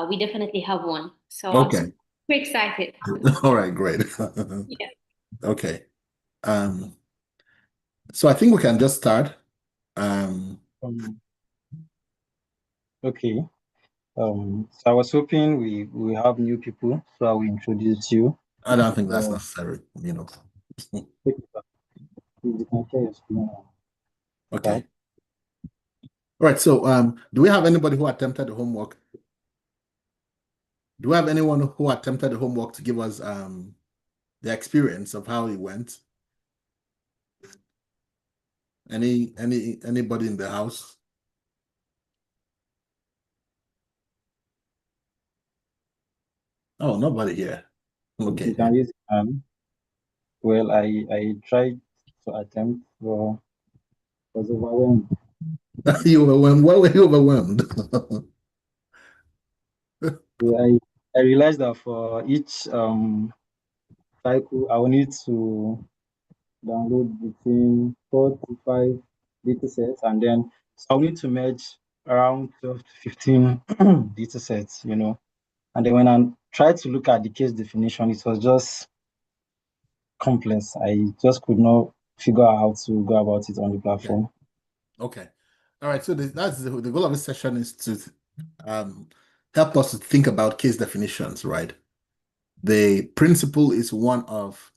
we definitely have one. So I'm Okay. super excited. All right, great. Yeah. Okay. Um, so I think we can just start. Um, Um, okay. So I was hoping we have new people, so I will introduce you. I don't think that's Uh, necessary. Take it back. You can share your screen now. Okay. Right? All right. So do we have anybody who attempted the homework? Do we have anyone who attempted the homework to give us the experience of how it went? Anybody in the house? Oh, nobody here. You Okay. can use well, I tried to attempt, but was overwhelmed. You overwhelmed. Why were you overwhelmed? So I realized that for each cycle, I will need to download between 4 to 5 data sets, and then so I'll need to merge around 12 to 15 data sets, And then when I tried to look at the case definition, it was just complex. I just could not figure out how to go about it on the Okay. platform. Okay. All right. So that's the goal of this session is to um, help us to think about case definitions, right? The principle is one of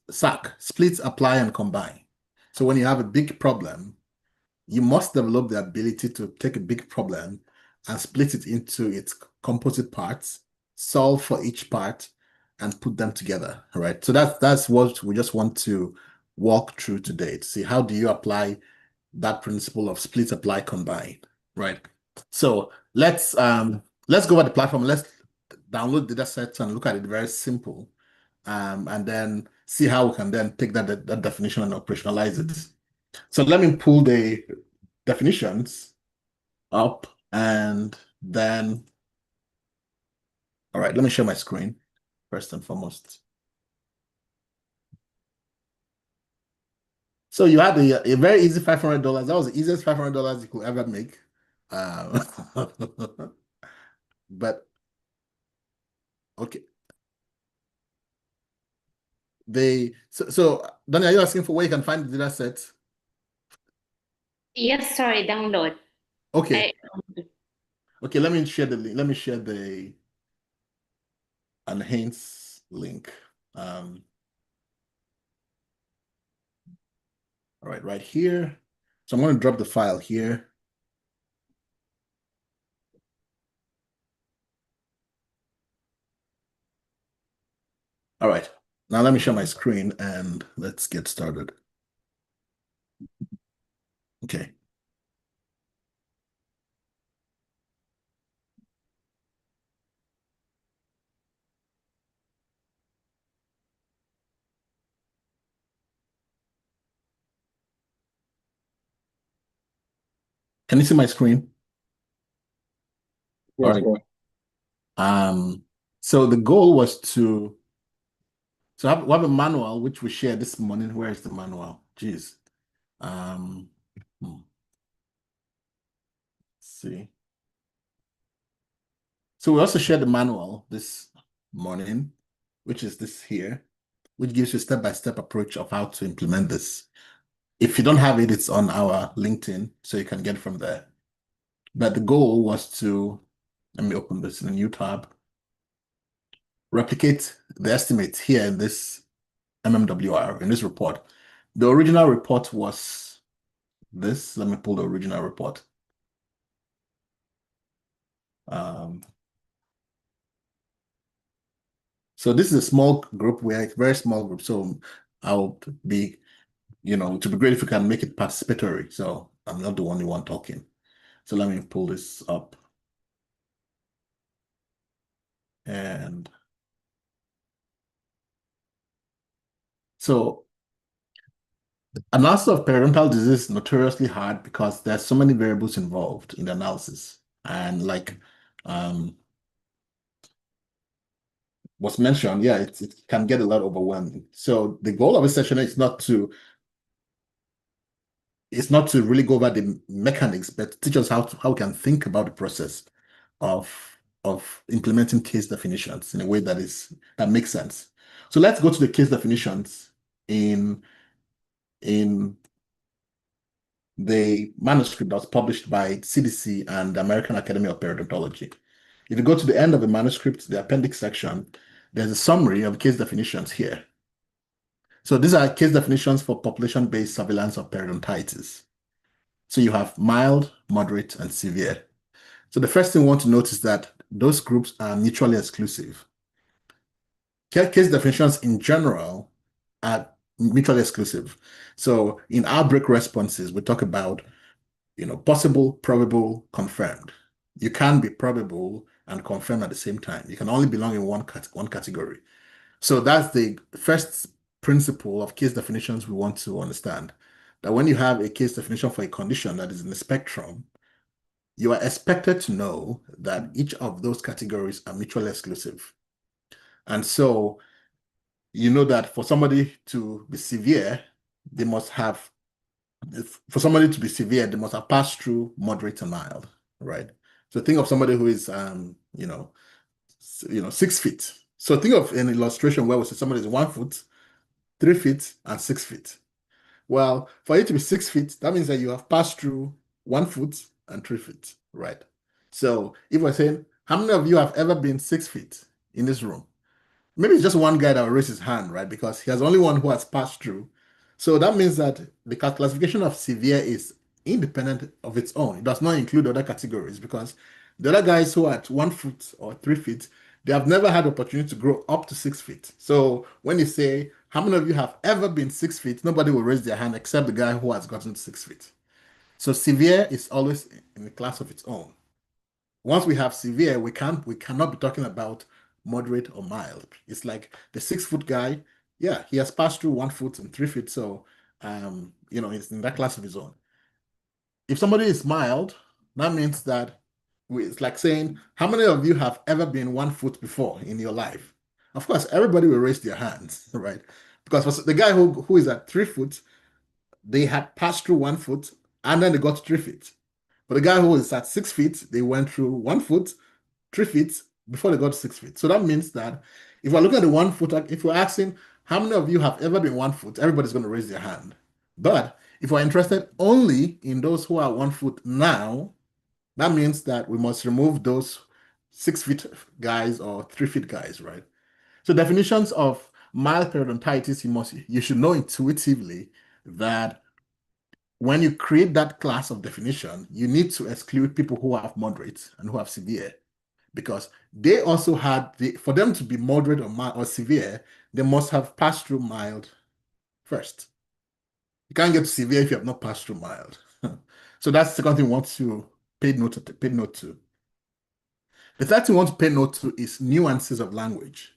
SAC, split, apply, and combine. So when you have a big problem, you must develop the ability to take a big problem and split it into its composite parts, solve for each part, and put them together, right? So that's what we just want to walk through today to see how do you apply that principle of split, apply, combine, right? So let's go over the platform. Let's download data sets and look at it very simple, and then see how we can then take that definition and operationalize it. So let me pull the definitions up and then, all right, let me share my screen first and foremost. So you had a very easy $500. That was the easiest $500 you could ever make. Uh, but okay. So Daniel, are you asking for where you can find the data set? Yes, sorry, download. Okay. I, Okay, let me share the link. Let me share the enhance link. All right here. So I'm going to drop the file here. All right. Now let me share my screen and let's get started. Okay. Can you see my screen? All Yes, right. sir. So the goal was to we have a manual which we shared this morning. Where is the manual? Jeez. Um, let's see. So we also shared the manual this morning, which is this here, which gives you a step-by-step approach of how to implement this. If you don't have it, it's on our LinkedIn, so you can get it from there. But the goal was to, let me open this in a new tab, replicate the estimates here in this MMWR, in this report. The original report was this. Let me pull the original report. So this is a small group. We're a very small group. So I'll be, to be great if we can make it participatory. So I'm not the only one talking. So let me pull this up. And so analysis of periodontal disease is notoriously hard because there's so many variables involved in the analysis. And like was mentioned, yeah, it can get a lot overwhelming. So the goal of this session is not to really go over the mechanics, but teach us how we can think about the process of implementing case definitions in a way that makes sense. So let's go to the case definitions in the manuscript that was published by CDC and the American Academy of Periodontology. If you go to the end of the manuscript, the appendix section, there's a summary of case definitions here. So these are case definitions for population-based surveillance of periodontitis. So you have mild, moderate, and severe. So the first thing we want to note is that those groups are mutually exclusive. Case definitions in general are mutually exclusive. So in outbreak responses, we talk about, possible, probable, confirmed. You can be probable and confirmed at the same time. You can only belong in one category. So that's the first principle of case definitions we want to understand. That when you have a case definition for a condition that is in the spectrum, you are expected to know that each of those categories are mutually exclusive. And so you know that for somebody to be severe, they must have passed through moderate and mild, right? So think of somebody who is 6 feet. So think of an illustration where we say somebody is 1 foot, 3 feet, and 6 feet. Well, for you to be 6 feet, that means that you have passed through 1 foot and 3 feet, right? So if we're saying, how many of you have ever been 6 feet in this room? Maybe it's just one guy that will raise his hand, right? Because he has only one who has passed through. So that means that the classification of severe is independent of its own. It does not include other categories because the other guys who are at 1 foot or 3 feet, they have never had the opportunity to grow up to 6 feet. So when you say, how many of you have ever been 6 feet, nobody will raise their hand except the guy who has gotten to 6 feet. So severe is always in a class of its own. Once we have severe, we cannot be talking about moderate or mild. It's like the 6 foot guy, yeah, he has passed through 1 foot and 3 feet. So, it's in that class of his own. If somebody is mild, that means that it's like saying, how many of you have ever been 1 foot before in your life? Of course, everybody will raise their hands, right? Because for the guy who is at 3 foot, they had passed through 1 foot and then they got to 3 feet. But the guy who is at 6 feet, they went through 1 foot, 3 feet before they got to 6 feet. So that means that if we're looking at the 1 foot, if we're asking how many of you have ever been 1 foot, everybody's going to raise their hand. But if we're interested only in those who are 1 foot now, that means that we must remove those 6 feet guys or 3 feet guys, right? So definitions of mild periodontitis, you should know intuitively that when you create that class of definition, you need to exclude people who have moderate and who have severe, because they also had for them to be moderate or mild or severe, they must have passed through mild first. You can't get to severe if you have not passed through mild. So that's the second thing we want to pay note to. The third thing we want to pay note to is nuances of language.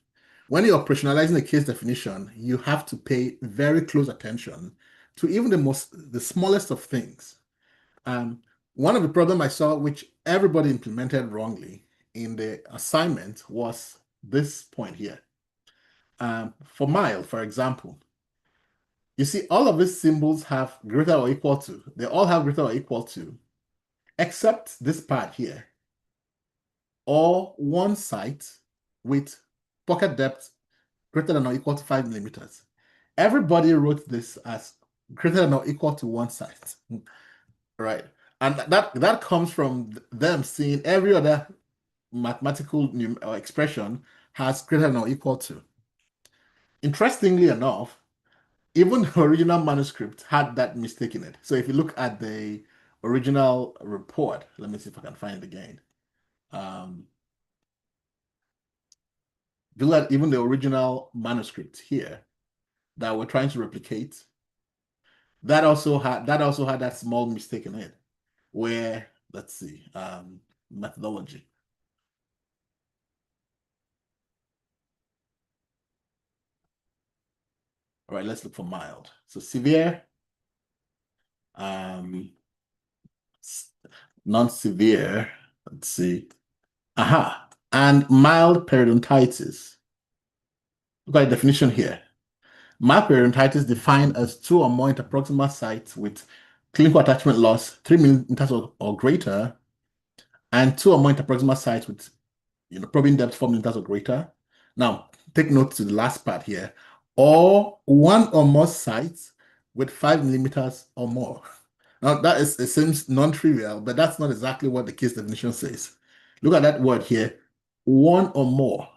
When you're operationalizing a case definition, you have to pay very close attention to even the smallest of things. One of the problems I saw, which everybody implemented wrongly in the assignment, was this point here. For mild, for example, you see all of these symbols have greater or equal to. They all have greater or equal to, except this part here, or one site with pocket depth greater than or equal to 5 millimeters. Everybody wrote this as greater than or equal to one site, right? And that comes from them seeing every other mathematical expression has greater than or equal to. Interestingly enough, even the original manuscript had that mistake in it. So if you look at the original report, let me see if I can find it again. If you look at even the original manuscript here that we're trying to replicate, that also had that small mistake in it, where, let's see, methodology. All right, let's look for mild. So severe, non-severe, let's see. Aha, and mild periodontitis. Look at the definition here. Mild periodontitis defined as 2 or more interproximal sites with clinical attachment loss 3 millimeters or greater, and 2 or more interproximal sites with probing depth 4 millimeters or greater. Now, take note to the last part here, or 1 or more sites with 5 millimeters or more. Now, it seems non-trivial, but that's not exactly what the case definition says. Look at that word here, 1 or more.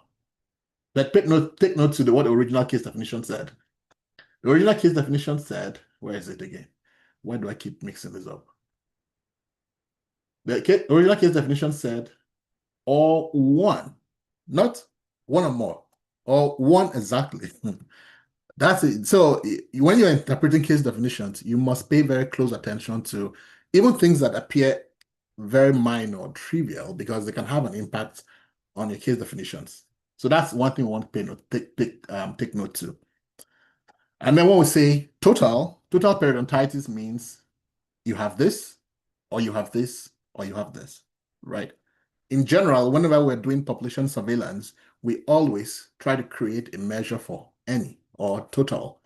But take note to what the original case definition said. The original case definition said, where is it again? Why do I keep mixing this up? The original case definition said, or 1, not 1 or more, or 1 exactly. That's it. So when you're interpreting case definitions, you must pay very close attention to even things that appear very minor or trivial, because they can have an impact on your case definitions. So that's one thing we want to take note to. And then when we say total periodontitis means you have this, or you have this, or you have this, right? In general, whenever we're doing population surveillance, we always try to create a measure for any or total.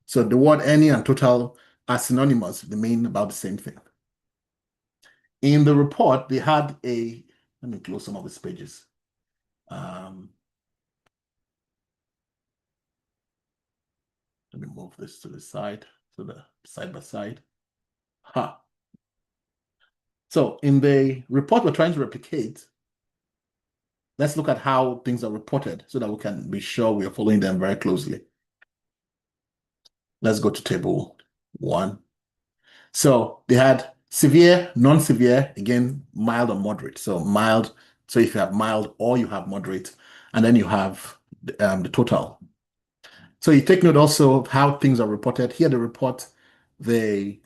So the word any and total are synonymous. They mean about the same thing. In the report, they had let me close some of these pages. Let me move this to the side, to the side by side. So in the report we're trying to replicate, let's look at how things are reported so that we can be sure we are following them very closely. Let's go to table 1. So they had severe, non-severe, again, mild or moderate. So mild, so if you have mild or you have moderate, and then you have the total. So you take note also of how things are reported. Here they report the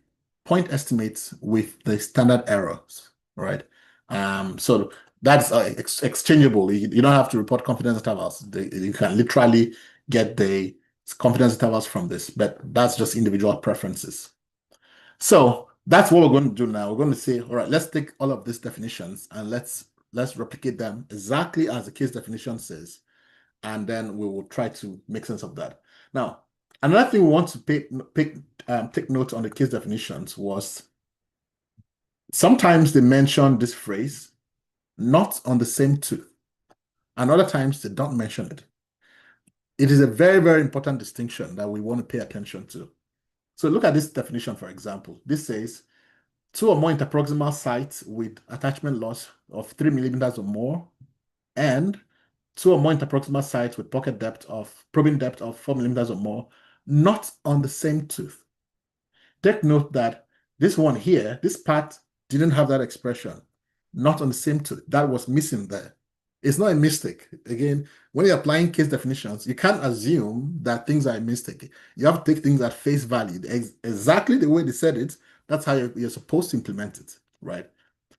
point estimates with the standard errors, right? So that's exchangeable. You don't have to report confidence intervals. You can literally get the confidence intervals from this, but that's just individual preferences. So that's what we're going to do now. We're going to say, all right, let's take all of these definitions and let's replicate them exactly as the case definition says, and then we will try to make sense of that. Now, another thing we want to take note on the case definitions was sometimes they mention this phrase, not on the same tooth, and other times they don't mention it. It is a very, very important distinction that we want to pay attention to. So look at this definition, for example. This says 2 or more interproximal sites with attachment loss of 3 millimeters or more, and 2 or more interproximal sites with probing depth of 4 millimeters or more, not on the same tooth. Take note that this one here, this part didn't have that expression, not on the same tooth. That was missing there. It's not a mistake. Again, when you're applying case definitions, you can't assume that things are a mistake. You have to take things at face value. Exactly the way they said it, that's how you're supposed to implement it, right?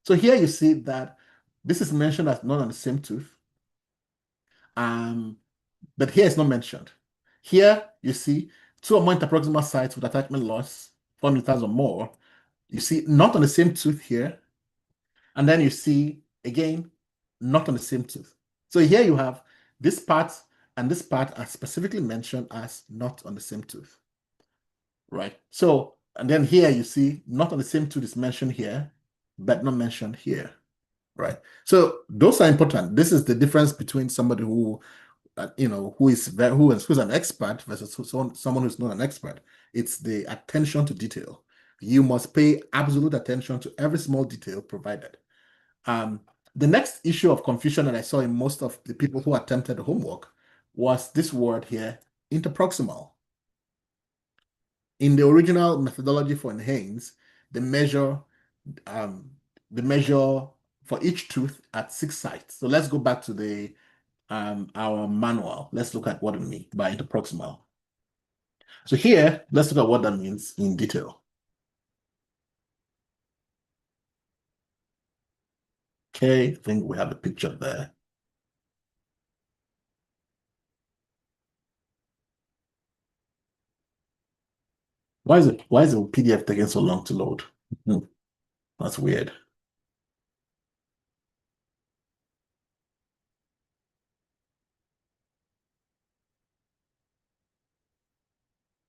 So here you see that this is mentioned as not on the same tooth. But here it's not mentioned. Here you see 2 or more interproximal sites with attachment loss, 4 millimeters or more. You see not on the same tooth here. And then you see, again, not on the same tooth. So here you have this part and this part are specifically mentioned as not on the same tooth, right? So, and then here you see not on the same tooth is mentioned here, but not mentioned here, right? So those are important. This is the difference between somebody who who's an expert versus someone who's not an expert. It's the attention to detail. You must pay absolute attention to every small detail provided. The next issue of confusion that I saw in most of the people who attempted the homework was this word here, interproximal. In the original methodology for NHANES, the measure for each tooth at 6 sites. So let's go back to our manual. Let's look at what it means by interproximal. So here, let's look at what that means in detail. Okay, I think we have a picture there. Why is the PDF taking so long to load? That's weird.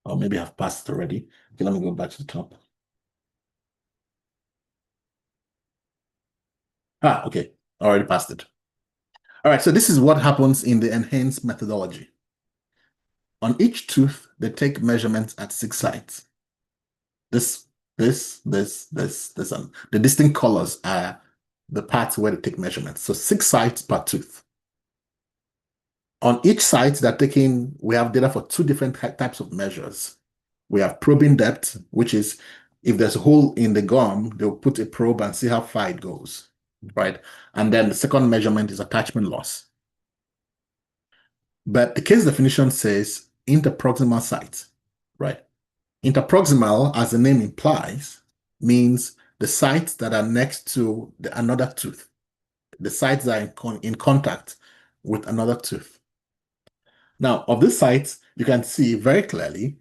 Or maybe I've passed it already. Okay, let me go back to the top. Okay. Already passed it. All right, so this is what happens in the enhanced methodology. On each tooth, they take measurements at 6 sites. This, and the distinct colors are the parts where they take measurements. So 6 sites per tooth. On each site they're taking, we have data for 2 different types of measures. We have probing depth, which is if there's a hole in the gum, they'll put a probe and see how far it goes, right? And then the second measurement is attachment loss. But the case definition says interproximal site, right? Interproximal, as the name implies, means the sites that are next to another tooth, the sites that are in contact with another tooth. Now, of these sites, you can see very clearly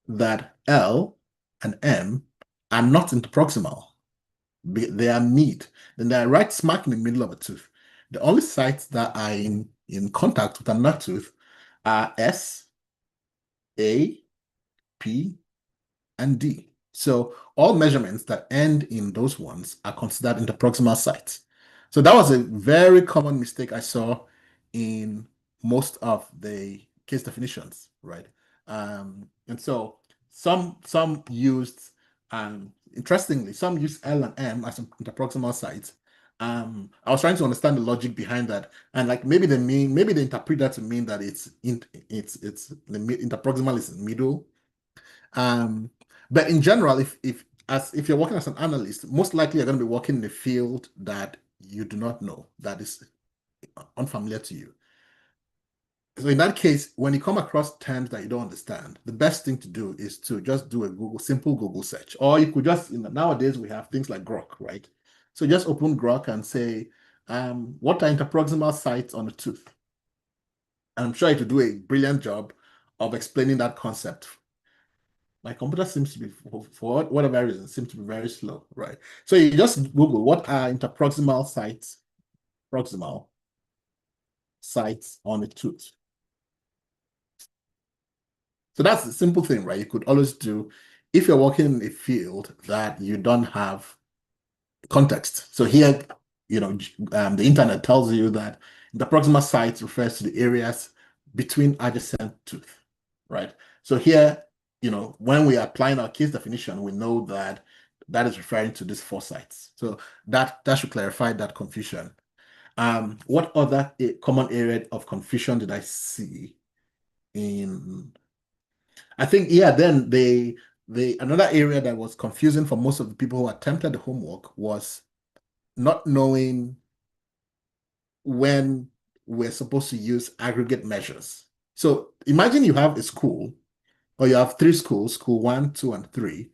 that L and M are not interproximal. They are mid. Then they are right smack in the middle of a tooth. The only sites that are in contact with another tooth are S, A, P, and D. So all measurements that end in those ones are considered interproximal sites. So that was a very common mistake I saw in most of the case definitions, right? And so some used, interestingly, some used L and M as interproximal sites. I was trying to understand the logic behind that, and like maybe they interpret that to mean that the interproximal is in the middle. But in general, if you're working as an analyst, most likely you're going to be working in a field that you do not know, that is unfamiliar to you. So in that case, when you come across terms that you don't understand, the best thing to do is to just do a simple Google search. Or you could just, nowadays we have things like Grok, right? So just open Grok and say, what are interproximal sites on a tooth? And I'm sure it will do a brilliant job of explaining that concept. My computer seems to be, for whatever reason, seems to be very slow, right? So you just Google what are interproximal sites, proximal sites on a tooth. So that's the simple thing, right? You could always do if you're working in a field that you don't have context. So here, the internet tells you that the proximal site refers to the areas between adjacent tooth, right? So here, when we are applying our case definition, we know that that is referring to these 4 sites. So that should clarify that confusion. What other common area of confusion did I see in? I think, yeah, then another area that was confusing for most of the people who attempted the homework was not knowing when we're supposed to use aggregate measures. So imagine you have a school, or you have 3 schools, school 1, 2, and 3,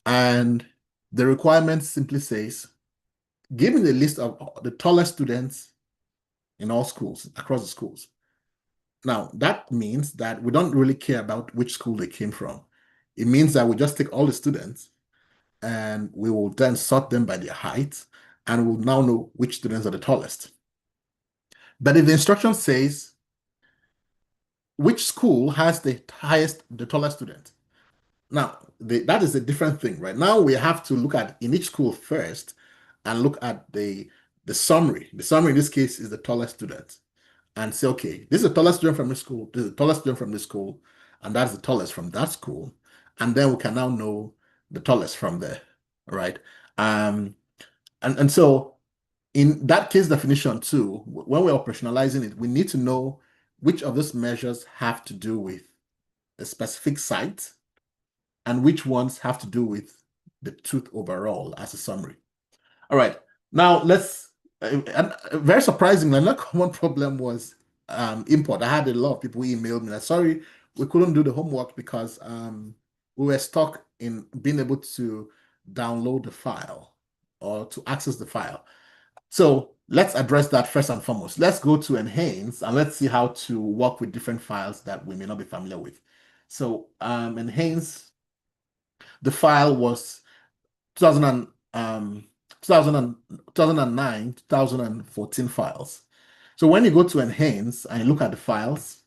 and the requirement simply says, give me the list of the tallest students in all schools, across the schools. Now, that means that we don't really care about which school they came from. It means that we just take all the students and we will then sort them by their height, and we'll now know which students are the tallest. But if the instruction says which school has the tallest student, now that is a different thing, right? Now we have to look at in each school first and look at the summary. The summary in this case is the tallest student, and say, okay, this is the tallest student from this school, this is the tallest student from this school, and that's the tallest from that school. And then we can now know the tallest from there, right? And so in that case definition too, when we're operationalizing it, we need to know which of those measures have to do with a specific site and which ones have to do with the tooth overall as a summary. All right, now let's, very surprisingly, another common problem was import. I had a lot of people emailed me that, sorry, we couldn't do the homework because we were stuck in being able to download the file or to access the file. So let's address that first and foremost. Let's go to Enhance and let's see how to work with different files that we may not be familiar with. So Enhance, the file was 2009, 2014 files. So when you go to Enhance and you look at the files,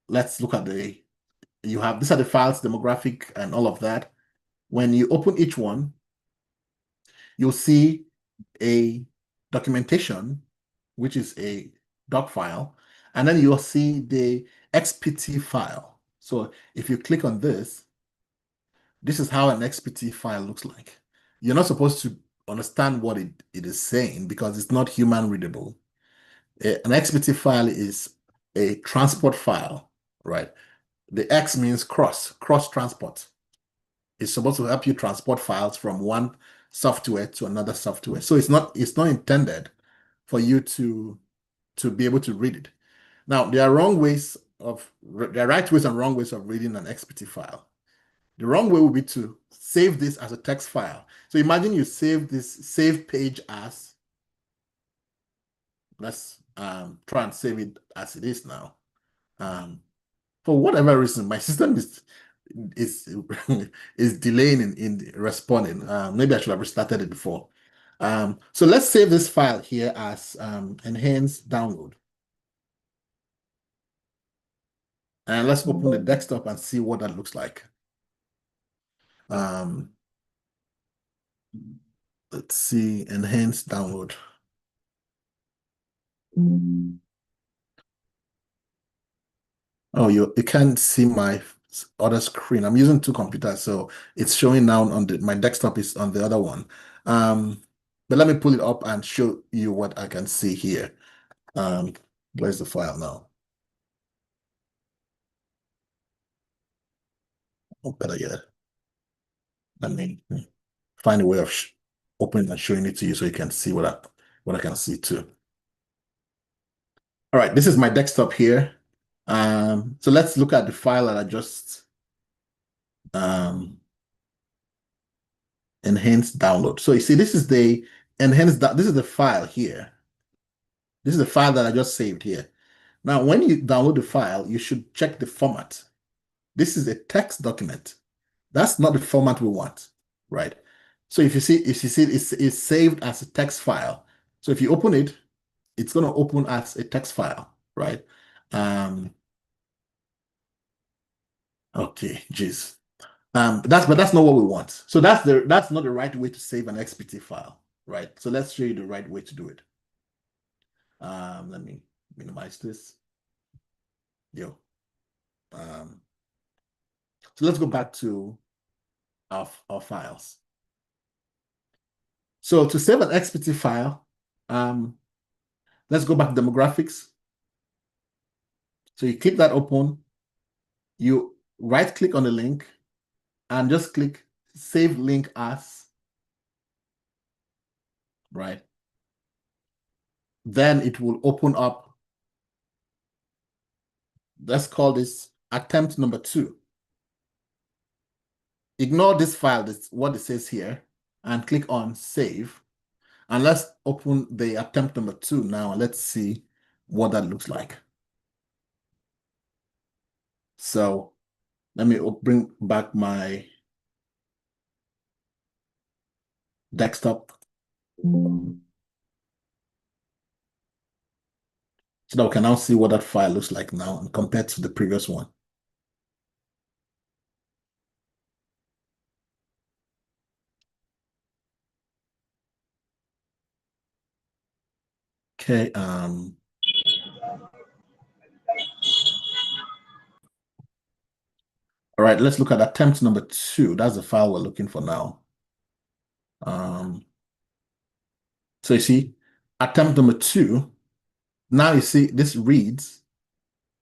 let's look at these are the files, demographic and all of that. When you open each one, you'll see a documentation, which is a doc file, and then you'll see the XPT file. So if you click on this is how an XPT file looks like. You're not supposed to understand what it is saying because it's not human readable. An XPT file is a transport file, right? The X means cross transport. It's supposed to help you transport files from one software to another software. So it's not intended for you to be able to read it. Now, there are right ways and wrong ways of reading an XPT file. The wrong way would be to save this as a text file. So imagine you save this save page as, let's try and save it as it is now. For whatever reason, my system is delaying in responding. Maybe I should have restarted it before. So let's save this file here as enhanced download. And let's open the desktop and see what that looks like. Let's see, enhanced download. Oh, you can't see my other screen. I'm using two computers, so it's showing now on my desktop is on the other one. But let me pull it up and show you what I can see here. Where's the file now? Oh, better yet. Let me find a way of opening and showing it to you so you can see what I can see too. All right, this is my desktop here. So let's look at the file that I just enhanced download. So you see, this is the this is the file here. This is the file that I just saved here. Now, when you download the file, you should check the format. This is a text document. That's not the format we want, right? So if you see it's saved as a text file. So if you open it, it's going to open as a text file, right? Okay, geez. But that's not what we want. So that's not the right way to save an XPT file, right? So let's show you the right way to do it. Let me minimize this. So let's go back to our files. So to save an XPT file, let's go back to demographics. So you keep that open, you right click on the link and just click save link as, right? Then it will open up. Let's call this attempt number 2. Ignore this file, that's what it says here, and click on save. And let's open the attempt number 2 now, and let's see what that looks like. So let me bring back my desktop so that we can now see what that file looks like now and compared to the previous one. Okay, all right, let's look at attempt number 2. That's the file we're looking for now. So you see, attempt number 2, now you see this reads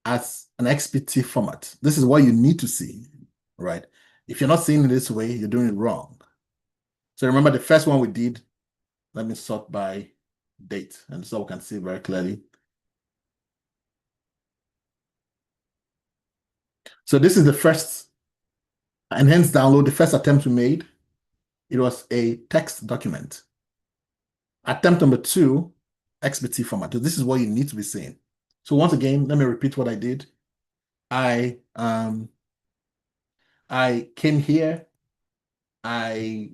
as an XPT format. This is what you need to see, right? If you're not seeing it this way, you're doing it wrong. So remember the first one we did, let me sort by date, and so we can see very clearly. So this is the first enhanced download, the first attempt we made. It was a text document. Attempt number 2, XPT format. So this is what you need to be seeing. So once again, let me repeat what I did. I came here, I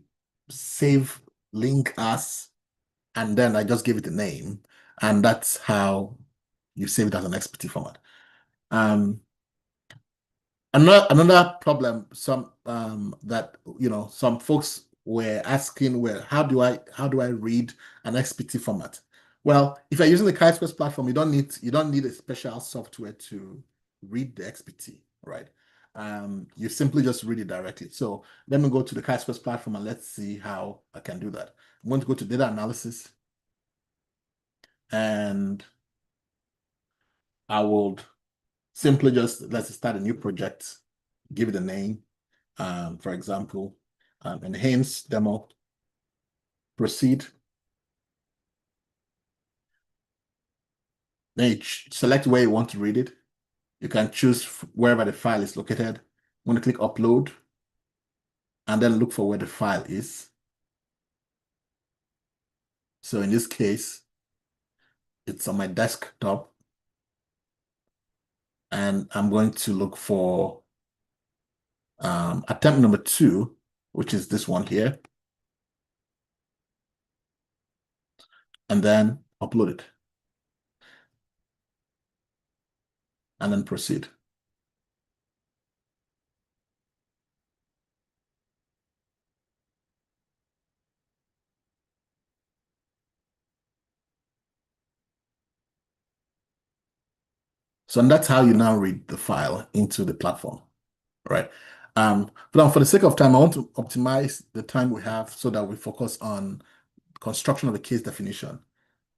save link as, and then I just gave it a name, and that's how you save it as an XPT format. Another problem, some that some folks we're asking, well, how do I read an XPT format? Well, if you're using the Chi-Square platform, you don't need a special software to read the XPT, right? You simply just read it directly. So let me go to the Chi-Square platform and let's see how I can do that. I'm going to go to data analysis, and I would simply just, let's start a new project, give it a name. For example, enhance demo, proceed. Then you select where you want to read it. You can choose wherever the file is located. I'm going to click upload and then look for where the file is. So in this case, it's on my desktop, and I'm going to look for attempt number 2, which is this one here, and then upload it, and then proceed. So that's how you now read the file into the platform, right? But for the sake of time, I want to optimize the time we have so that we focus on construction of the case definition.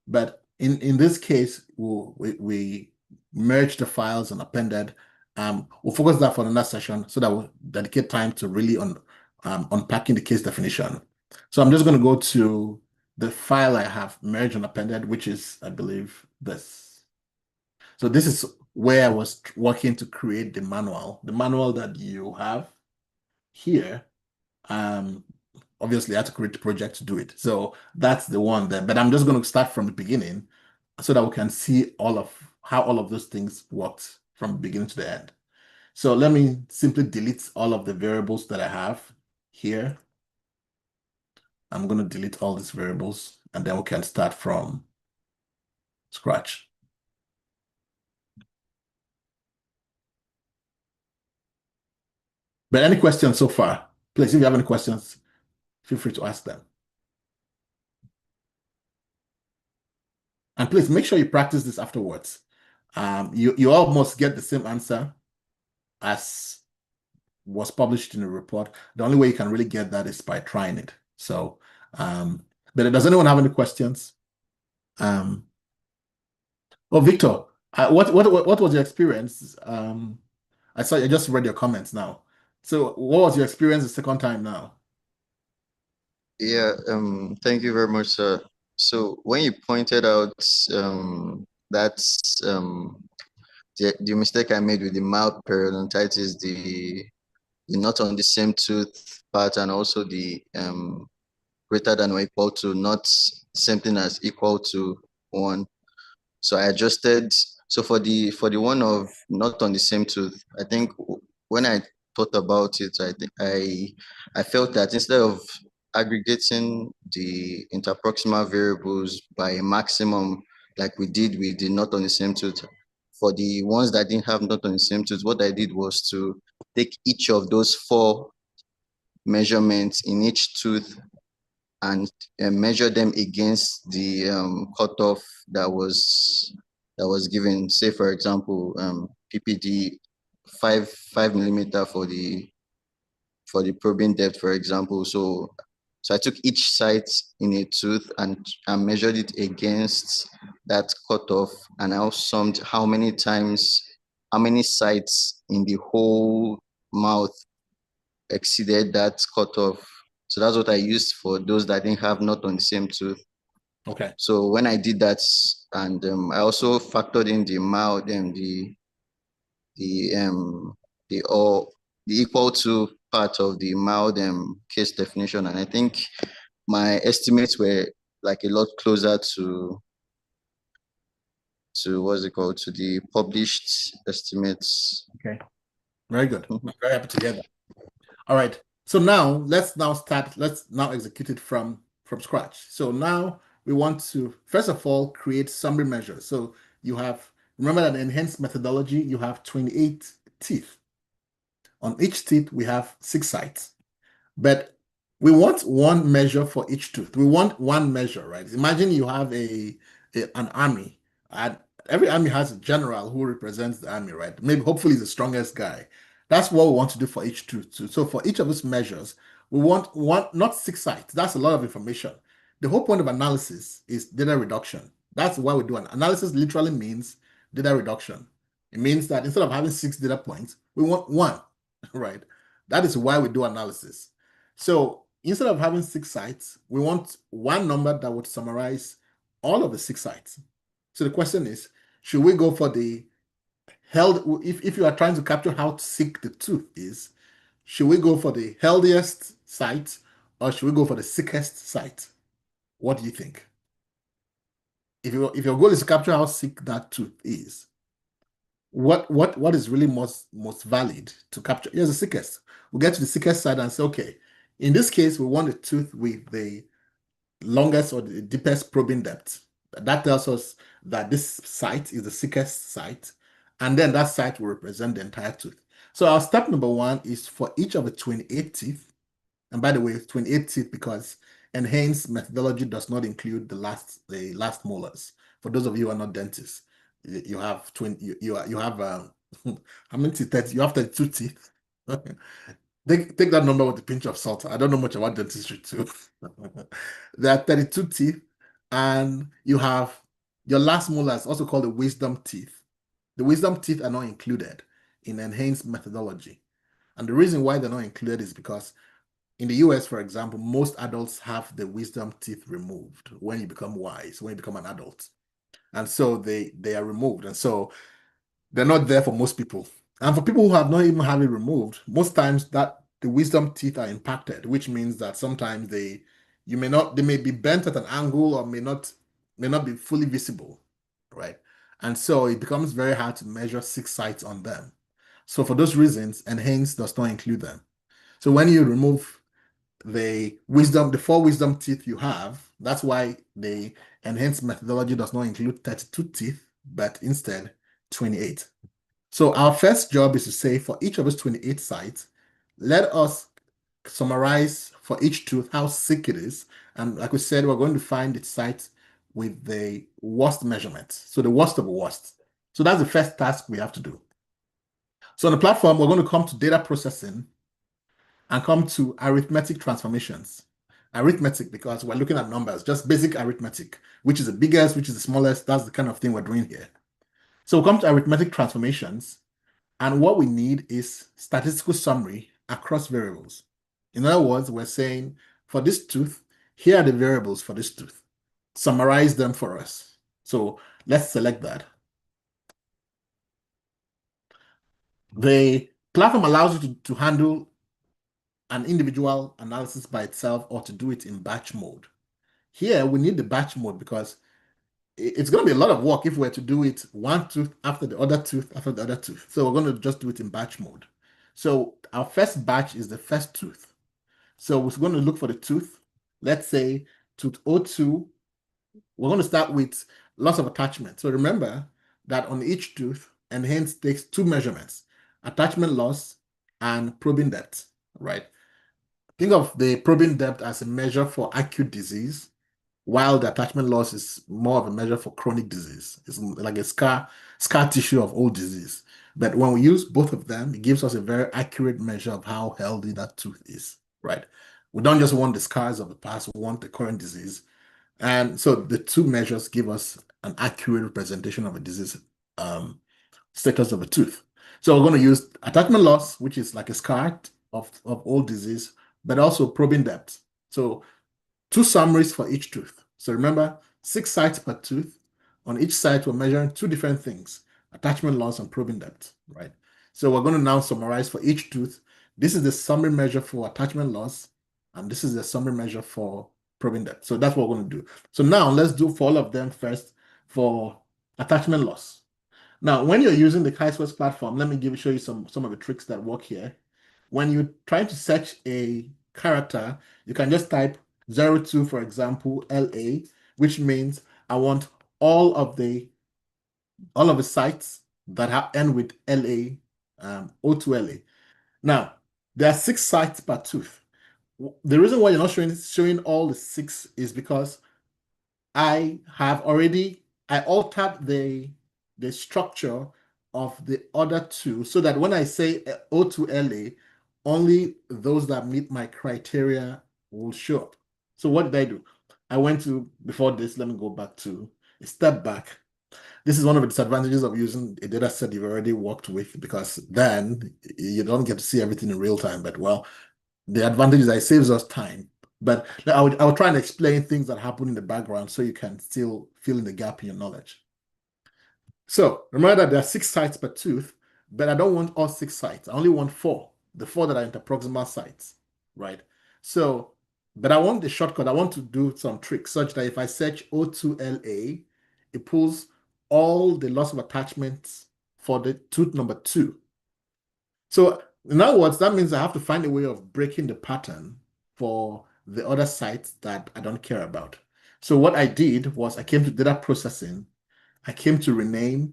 But in this case, we merge the files and appended. We'll focus that for another session so that we'll dedicate time to really unpacking the case definition. So I'm just going to go to the file I have merged and appended, which is, I believe, this. So this is where I was working to create the manual that you have here. Obviously I had to create the project to do it. So that's the one there, but I'm just going to start from the beginning so that we can see how all of those things worked from the beginning to the end. So let me simply delete all of the variables that I have here. I'm going to delete all these variables, and then we can start from scratch. But any questions so far? Please, if you have any questions, feel free to ask them. And please make sure you practice this afterwards. You almost get the same answer as was published in the report. The only way you can really get that is by trying it. So, but does anyone have any questions? Oh, Victor, what was your experience? I just read your comments now. So what was your experience the second time now? Yeah, thank you very much, sir. So when you pointed out that's the mistake I made with the mild periodontitis, the not on the same tooth part, and also the greater than or equal to, not same thing as equal to 1. So I adjusted. So for the one of not on the same tooth, I think when I thought about it, I felt that instead of aggregating the interproximal variables by a maximum like we did with the not on the same tooth, for the ones that didn't have not on the same tooth, what I did was to take each of those 4 measurements in each tooth and measure them against the cutoff that was given. Say, for example, PPD 5 millimeter for the probing depth, for example. So I took each site in a tooth and measured it against that cutoff, and I summed how many sites in the whole mouth exceeded that cutoff. So that's what I used for those that didn't have not on the same tooth. Okay. So when I did that, and I also factored in the mild and the equal to part of the mild case definition, and I think my estimates were like a lot closer to what's it called, to the published estimates. Okay. Very good. I'm very happy to hear that. All right. So now let's now execute it from scratch. So now we want to, first of all, create summary measures. So you have, remember that enhanced methodology, you have 28 teeth. On each teeth, we have 6 sites. But we want one measure for each tooth. We want one measure, right? Imagine you have an army, and every army has a general who represents the army, right? Maybe hopefully the strongest guy. That's what we want to do for each tooth too. So for each of those measures, we want one, not 6 sites. That's a lot of information. The whole point of analysis is data reduction. That's why we do an analysis. Literally means data reduction. It means that instead of having 6 data points, we want one, right? That is why we do analysis. So instead of having 6 sites, we want one number that would summarize all of the 6 sites. So the question is, should we go for the if you are trying to capture how sick the tooth is, should we go for the healthiest site or should we go for the sickest site? What do you think? If your goal is to capture how sick that tooth is, what is really most valid to capture? Here's the sickest. We'll get to the sickest side and say, okay, in this case, we want a tooth with the longest or the deepest probing depth. That tells us that this site is the sickest site, and then that site will represent the entire tooth. So our step number 1 is for each of the 28 teeth, and by the way, 28 teeth because enhanced methodology does not include the last molars. For those of you who are not dentists, you have you have how many teeth? You have 32 teeth. Take that number with a pinch of salt. I don't know much about dentistry too. There are 32 teeth, and you have your last molars, also called the wisdom teeth. The wisdom teeth are not included in enhanced methodology. And the reason why they're not included is because in the US, for example, most adults have the wisdom teeth removed when you become wise, when you become an adult. And so they are removed. And so they're not there for most people. And for people who have not even had it removed, most times that the wisdom teeth are impacted, which means that sometimes they may be bent at an angle or may not be fully visible, right? And so it becomes very hard to measure 6 sites on them. So for those reasons, enhanced does not include them. So when you remove the 4 wisdom teeth you have, that's why the enhanced methodology does not include 32 teeth, but instead 28. So our first job is to say for each of those 28 sites, let us summarize for each tooth how sick it is. And like we said, we're going to find its site with the worst measurement. So the worst of the worst. So that's the first task we have to do. So on the platform, we're going to come to data processing and come to arithmetic transformations. Arithmetic, because we're looking at numbers, just basic arithmetic, which is the biggest, which is the smallest. That's the kind of thing we're doing here. So we'll come to arithmetic transformations, and what we need is statistical summary across variables. In other words, we're saying for this tooth, here are the variables for this tooth. Summarize them for us. So let's select that. The platform allows you to handle an individual analysis by itself or to do it in batch mode. Here, we need the batch mode because it's going to be a lot of work if we're to do it one tooth after the other tooth after the other tooth. So we're going to just do it in batch mode. So our first batch is the first tooth. So we're going to look for the tooth. Let's say tooth 02. We're going to start with loss of attachment. So remember that on each tooth, Enhance takes 2 measurements, attachment loss and probing depth, right? Think of the probing depth as a measure for acute disease, while the attachment loss is more of a measure for chronic disease. It's like a scar tissue of old disease. But when we use both of them, it gives us a very accurate measure of how healthy that tooth is, right? We don't just want the scars of the past, we want the current disease. And so the 2 measures give us an accurate representation of a disease status of a tooth. So we're going to use attachment loss, which is like a scar of old disease, but also probing depth. So 2 summaries for each tooth. So remember, 6 sites per tooth. On each site, we're measuring 2 different things, attachment loss and probing depth, right? So we're going to now summarize for each tooth. This is the summary measure for attachment loss, and this is the summary measure for probing depth. So that's what we're going to do. So now let's do for all of them first for attachment loss. Now, when you're using the Chi-Squares platform, let me show you some of the tricks that work here. When you're trying to search a character, you can just type 02, for example, LA, which means I want all of the sites that end with LA, O2LA. Now, there are 6 sites per tooth. the reason why you're not showing all the 6 is because I altered the structure of the other 2 so that when I say O2LA, only those that meet my criteria will show up. So what did I do? I went to, before this, let me go back to a step back. This is one of the disadvantages of using a data set you've already worked with, because then you don't get to see everything in real time. But well, the advantage is that it saves us time. But I would try and explain things that happen in the background so you can still fill in the gap in your knowledge. So remember that there are 6 sites per tooth, but I don't want all 6 sites. I only want 4, the 4 that are interproximal sites, right? So, but I want the shortcut. I want to do some tricks such that if I search O2LA, it pulls all the loss of attachments for the tooth number 2. So in other words, that means I have to find a way of breaking the pattern for the other sites that I don't care about. So what I did was I came to data processing. I came to rename,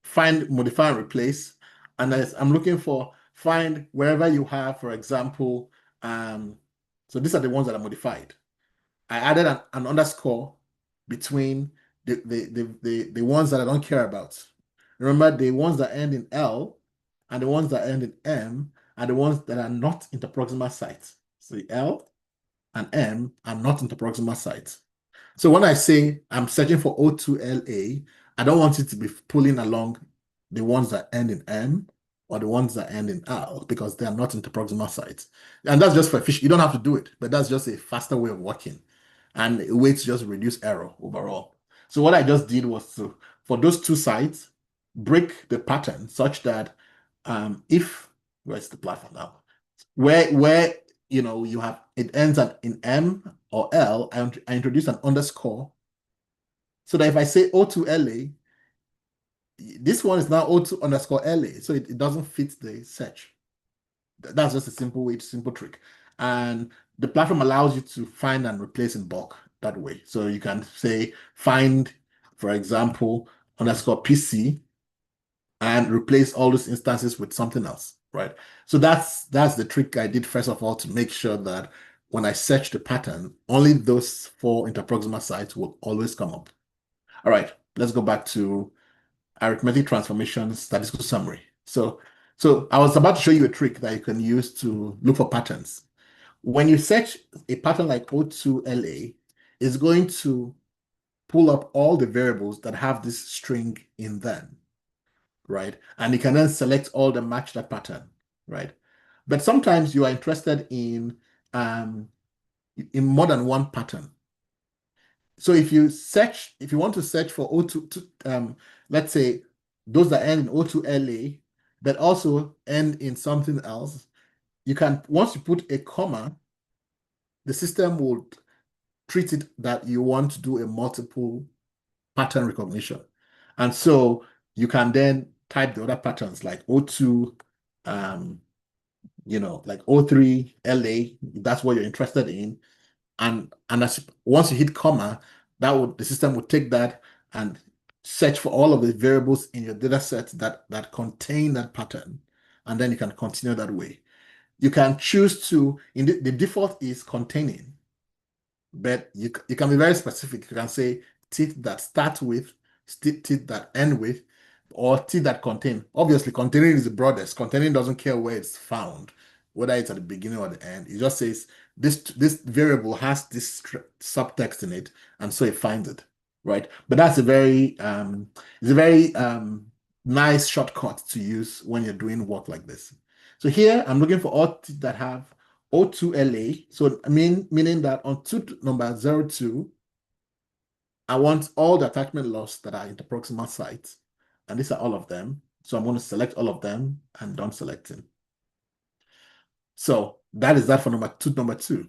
find, modify, and replace. And I'm looking for find wherever you have, for example, so these are the ones that are modified. I added an underscore between the ones that I don't care about. Remember, the ones that end in L and the ones that end in M are the ones that are not interproximal sites. So the L and M are not interproximal sites. So when I say I'm searching for O2LA, I don't want it to be pulling along the ones that end in M or the ones that end in L, because they are not interproximal sites. And that's just for fish. You don't have to do it, but that's just a faster way of working and a way to just reduce error overall. So what I just did was to, for those 2 sites, break the pattern such that where's the platform now? Where you have, it ends in M or L, I introduce an underscore so that if I say O2LA, this one is now O2 underscore LA, so it doesn't fit the search. That's just a simple trick. And the platform allows you to find and replace in bulk that way. So you can say find, for example, underscore PC and replace all those instances with something else, right? So that's the trick I did first of all to make sure that when I search the pattern, only those 4 interproximal sites will always come up. All right, let's go back to arithmetic transformations, statistical summary. So I was about to show you a trick that you can use to look for patterns. When you search a pattern like O2LA, it's going to pull up all the variables that have this string in them, right? And you can then select all that match that pattern, right? But sometimes you are interested in more than one pattern. So if you want to search for O2, let's say those that end in O2LA, but also end in something else, you can, once you put a comma, the system will treat it that you want to do a multiple pattern recognition. And so you can then type the other patterns like O2, like O3LA, if that's what you're interested in. And once you hit comma, the system would take that and search for all of the variables in your data set that contain that pattern, and then you can continue that way. You can choose to, the default is containing, but you can be very specific. You can say teeth that start with, teeth that end with, or teeth that contain. Obviously, containing is the broadest. Containing doesn't care where it's found, whether it's at the beginning or the end. It just says this variable has this subtext in it, and so it finds it, right? But that's a very nice shortcut to use when you're doing work like this. So here I'm looking for all teeth that have O2LA. So meaning that on tooth number 02, I want all the attachment loss that are interproximal sites. And these are all of them. So I'm going to select all of them and done selecting. So that is that for tooth number 2.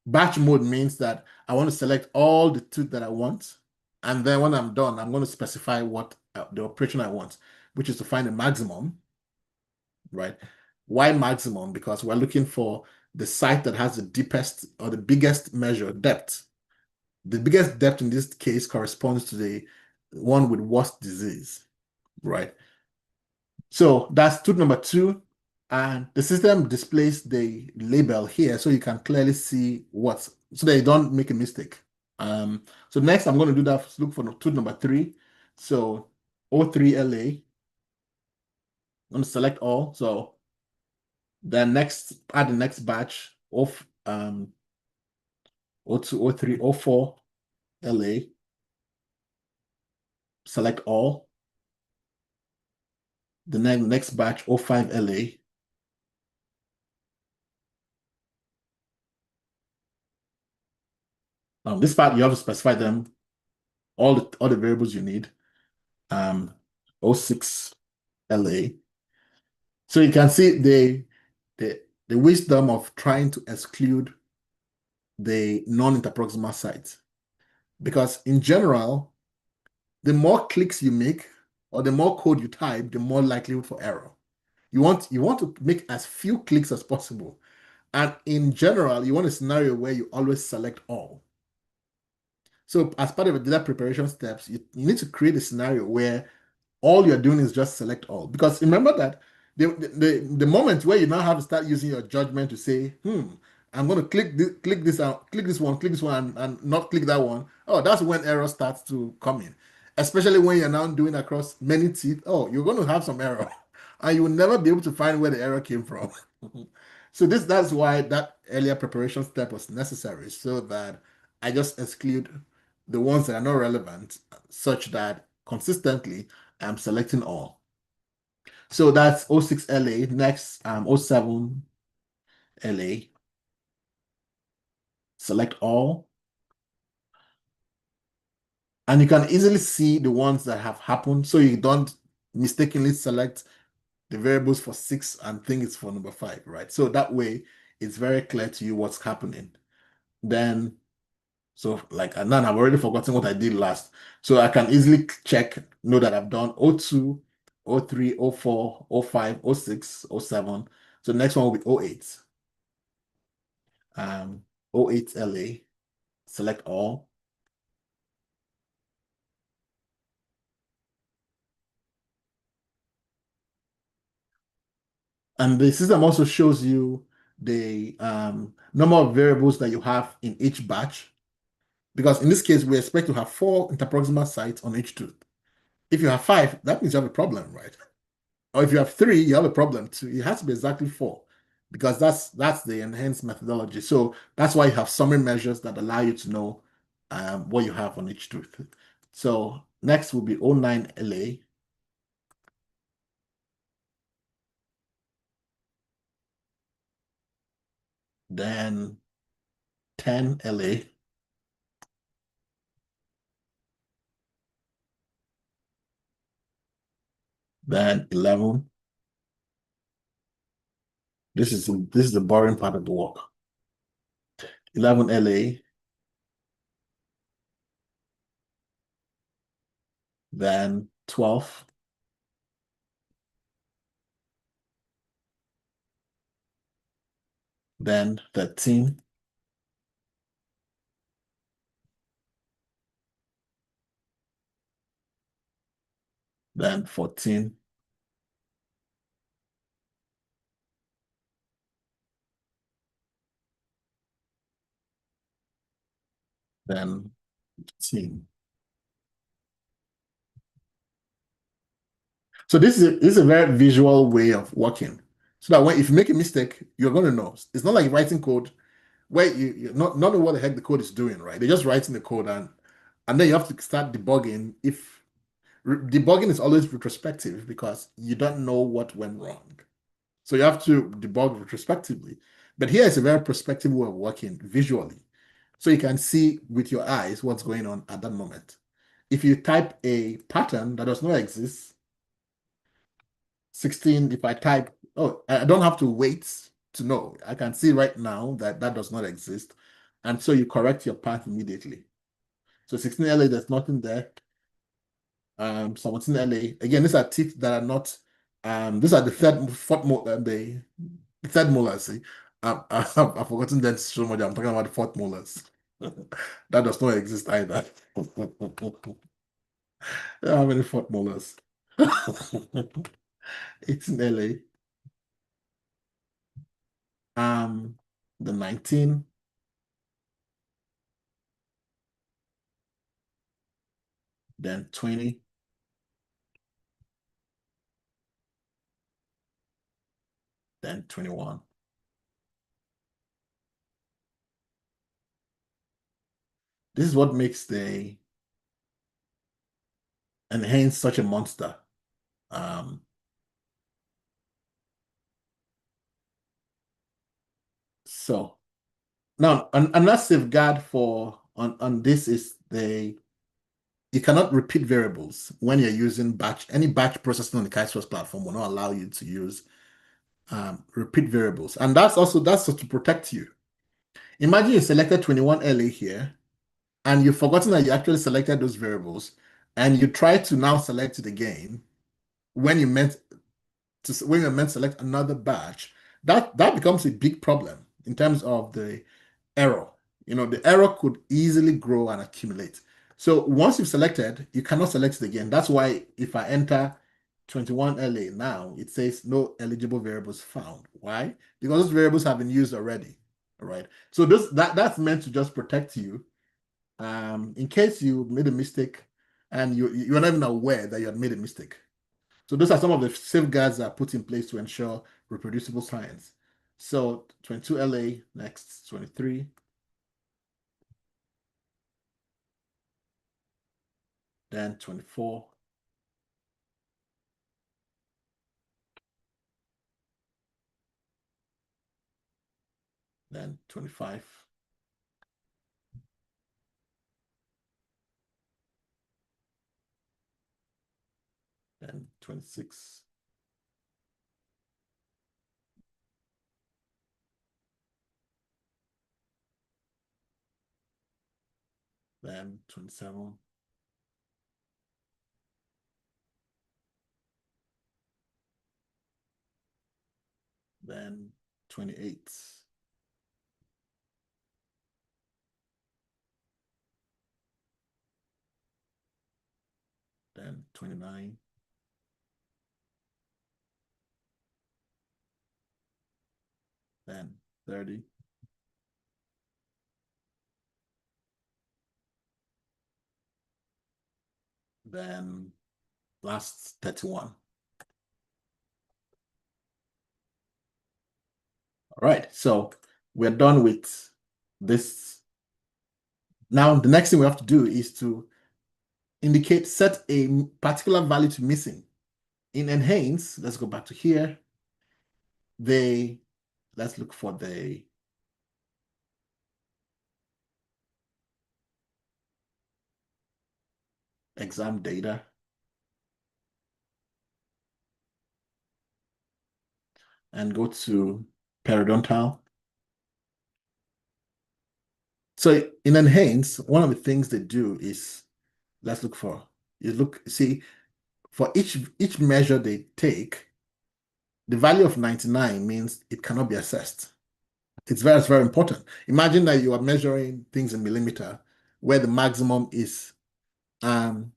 Batch mode means that I want to select all the tooth that I want. And then when I'm done, I'm going to specify what the operation I want, which is to find a maximum, right? Why maximum? Because we're looking for the site that has the deepest or the biggest measure depth. The biggest depth in this case corresponds to the one with worst disease, right? So that's tooth number 2. And the system displays the label here so you can clearly see so that you don't make a mistake. So next I'm going to do that, look for tooth number 3. So O3LA, I'm going to select all. So then add the next batch of O2, O3, O4 LA, select all. The next batch O5 LA. This part you have to specify them, all the variables you need. O6 LA. So you can see the wisdom of trying to exclude the non-interproximal sites. Because in general, the more clicks you make or the more code you type, the more likelihood for error. You want to make as few clicks as possible. And in general, you want a scenario where you always select all. So as part of the data preparation steps, you need to create a scenario where all you're doing is just select all. Because remember that the moment where you now have to start using your judgment to say, I'm going to click this out, click this one, and not click that one. Oh, that's when error starts to come in. Especially when you're now doing across many teeth. Oh, you're going to have some error. And you will never be able to find where the error came from. So that's why that earlier preparation step was necessary, so that I just exclude the ones that are not relevant, such that consistently I'm selecting all. So that's O6 LA. Next, O7 LA. Select all. And you can easily see the ones that have happened, so you don't mistakenly select the variables for 6 and think it's for number 5, right? So that way it's very clear to you what's happening. Then, and then I've already forgotten what I did last. So I can easily know that I've done O2, O3, O4, O5, O6, O7. So the next one will be O8. O8 LA, select all. And the system also shows you the number of variables that you have in each batch. Because in this case, we expect to have 4 interproximal sites on each tooth. If you have 5, that means you have a problem, right? Or if you have 3, you have a problem too. It has to be exactly 4, because that's the enhanced methodology. So that's why you have summary measures that allow you to know what you have on each tooth. So next will be O9 LA. Then 10 LA. Then 11. This is the boring part of the work. 11 LA. Then 12. Then 13. Then 14. Then 15. So this is a very visual way of working. So that if you make a mistake, you're going to know. It's not like writing code where you not know what the heck the code is doing, right? They're just writing the code and then you have to start debugging. Debugging is always retrospective because you don't know what went wrong. So you have to debug retrospectively. But here is a very prospective way of working visually. So you can see with your eyes what's going on at that moment. If you type a pattern that does not exist, 16, if I type, I don't have to wait to know. I can see right now that does not exist. And so you correct your path immediately. So 16 LA, there's nothing there. 17 LA, again, these are teeth that are not, these are the third molars. See, I've forgotten that so much. I'm talking about the fourth molars. That does not exist either. How many fourth molars? 18 LA. the 19, then 20, then 21. This is what makes the enhance such a monster. So now another safeguard for on this is you cannot repeat variables when you're using batch. Any batch processing on the KiteSource platform will not allow you to use repeat variables, and that's to protect you. Imagine you selected 21 LA here, and you've forgotten that you actually selected those variables, and you try to now select it again when you meant to select another batch. That becomes a big problem in terms of the error. The error could easily grow and accumulate. So once you've selected, you cannot select it again. That's why if I enter 21 LA now, it says no eligible variables found. Why? Because those variables have been used already. All right. So that's meant to just protect you in case you made a mistake and you're not even aware that you had made a mistake. So those are some of the safeguards that are put in place to ensure reproducible science. So 22 LA, next 23. Then 24. Then 25. Then 26. Then 27. Then 28. Then 29. Then 30. Then last 31. All right, so we're done with this. Now, the next thing we have to do is to set a particular value to missing. In enhance, let's go back to here. Let's look for the exam data. And go to periodontal. So in enhance, one of the things they do is, let's look for, see, for each measure they take, the value of 99 means it cannot be assessed. It's very, very important. Imagine that you are measuring things in millimeter, where the maximum is, somebody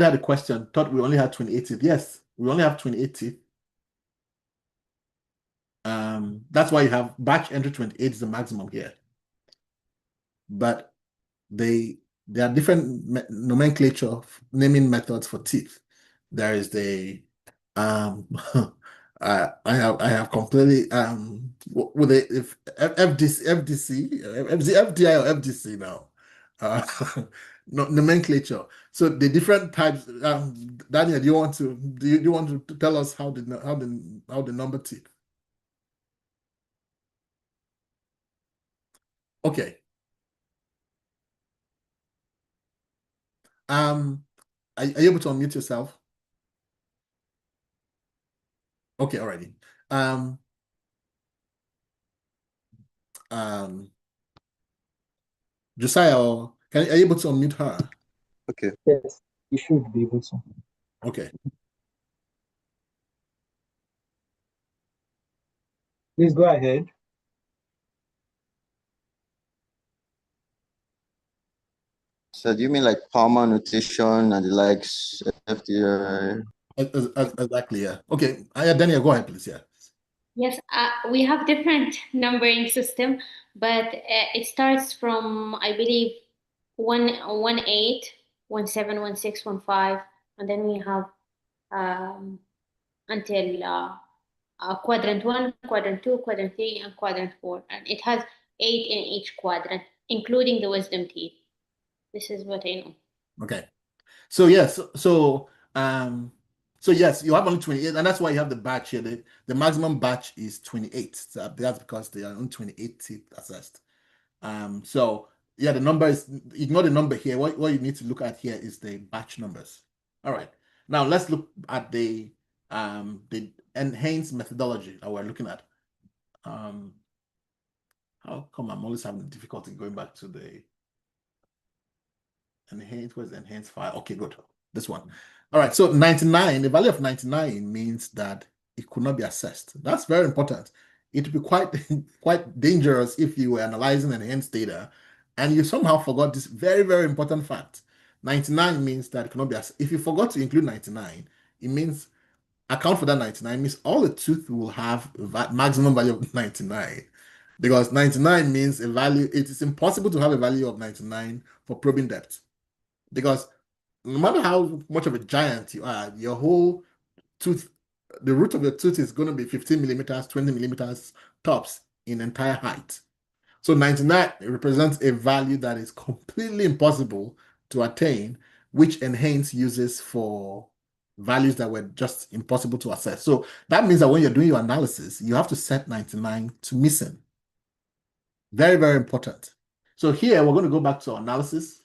had a question, thought we only had 28 teeth. Yes, we only have 28 teeth. That's why you have batch entry 28 is the maximum here. But there are different nomenclature naming methods for teeth. There is the I have completely with the FDI or FDC now nomenclature. So the different types. Daniel, do you want to tell us how the number teeth? Okay. Are you able to unmute yourself? Okay, already. Josiah, are you able to unmute her? Okay. Yes, you should be able to. Okay. Please go ahead. So do you mean like Palmer Nutrition and the likes, FDI? Exactly, yeah. Okay. Daniel, go ahead, please. Yeah. Yes, we have different numbering system, but it starts from, I believe, 1 1 8, 1 7, 1 6, 1 5, and then we have until quadrant 1, quadrant 2, quadrant 3, and quadrant 4, and it has 8 in each quadrant, including the wisdom teeth. This is what I know. Okay. So yes, so yes, you have only 28, and that's why you have the batch here. The maximum batch is 28. So that's because there are only 28 teeth assessed. So yeah, the number is, ignore the number here. What you need to look at here is the batch numbers. All right. Now let's look at the enhanced methodology that we're looking at. How come I'm always having difficulty going back to the enhanced? Where's the enhanced file? Okay, good. This one. All right. So 99, the value of 99 means that it could not be assessed. That's very important. It would be quite dangerous if you were analyzing enhanced data and you somehow forgot this very, very important fact. 99 means that it cannot be assessed. If you forgot to include 99, it means account for that 99 means all the tooth will have a maximum value of 99. Because 99 means a value, it is impossible to have a value of 99 for probing depth. Because no matter how much of a giant you are, your whole tooth, the root of your tooth is going to be 15 millimeters, 20 millimeters tops in entire height. So 99 represents a value that is completely impossible to attain, which Enhance uses for values that were just impossible to assess. So that means that when you're doing your analysis, you have to set 99 to missing. Very, very important. So here we're going to go back to our analysis.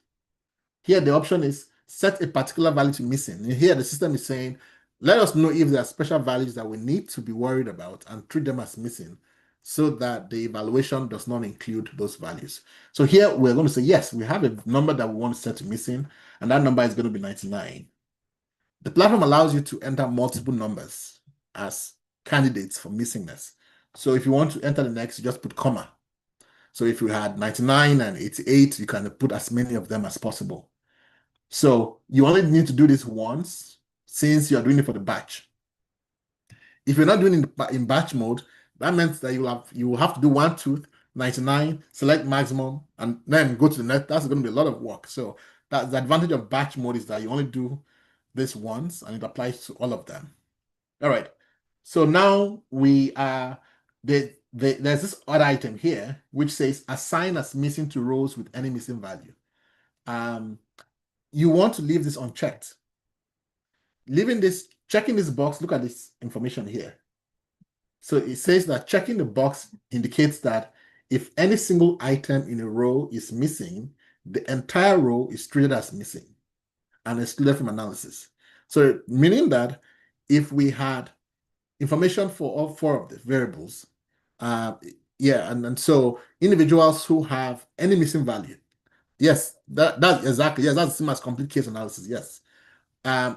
Here the option is set a particular value to missing. And here the system is saying, let us know if there are special values that we need to be worried about and treat them as missing so that the evaluation does not include those values. So here we're going to say, yes, we have a number that we want to set to missing, and that number is going to be 99. The platform allows you to enter multiple numbers as candidates for missingness. So if you want to enter the next, you just put comma. So if you had 99 and 88, you can put as many of them as possible. So you only need to do this once since you're doing it for the batch. If you're not doing it in batch mode, that means that you will have to do one tooth, 99, select maximum, and then go to the next. That's going to be a lot of work. So that's the advantage of batch mode, is that you only do this once and it applies to all of them. All right. So now we are there's this other item here which says assign as missing to rows with any missing value. You want to leave this unchecked. Checking this box, look at this information here. So it says that checking the box indicates that if any single item in a row is missing, the entire row is treated as missing and excluded from analysis. So meaning that if we had information for all 4 of the variables, and so individuals who have any missing value, yes, that's exactly, yes, that's the same as complete case analysis, yes.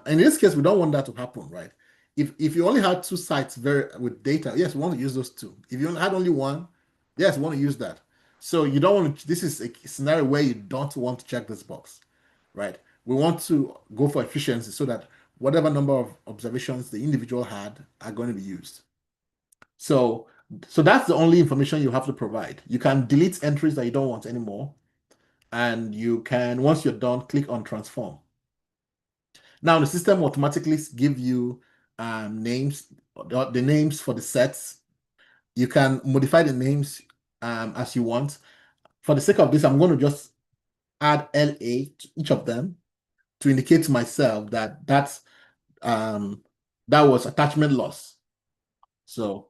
In this case, we don't want that to happen, right? If you only had 2 sites with data, yes, we want to use those 2. If you had only 1, yes, we want to use that. So you don't want to, this is a scenario where you don't want to check this box, right? We want to go for efficiency so that whatever number of observations the individual had are going to be used. So that's the only information you have to provide. You can delete entries that you don't want anymore. And you can, once you're done, click on transform. Now the system automatically give you names, the names for the sets. You can modify the names as you want. For the sake of this, I'm going to just add LA to each of them to indicate to myself that that was attachment loss. So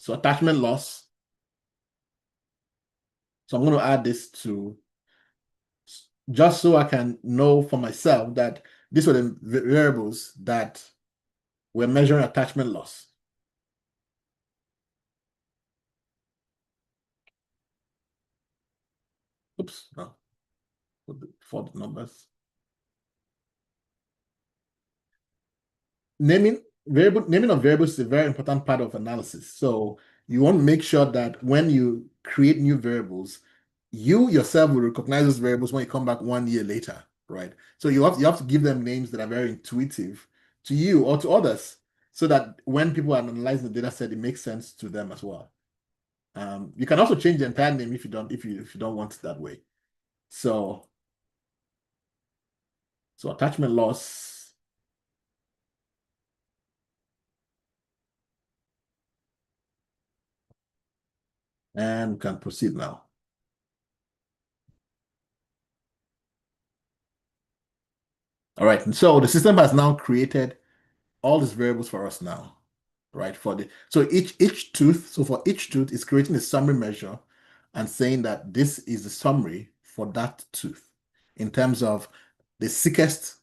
attachment loss. So I'm going to add this to, just so I can know for myself that these were the variables that we're measuring attachment loss. Oops, no, for the numbers. Naming of variables is a very important part of analysis. So you want to make sure that when you create new variables, you yourself will recognize those variables when you come back 1 year later, right? So you have to give them names that are very intuitive to you or to others. so that when people are analyzing the data set, it makes sense to them as well. You can also change the entire name if you don't want it that way. So attachment loss. And we can proceed now. All right, and so the system has now created all these variables for us now, right? For each tooth, so for each tooth, it's creating a summary measure and saying that this is the summary for that tooth in terms of the sickest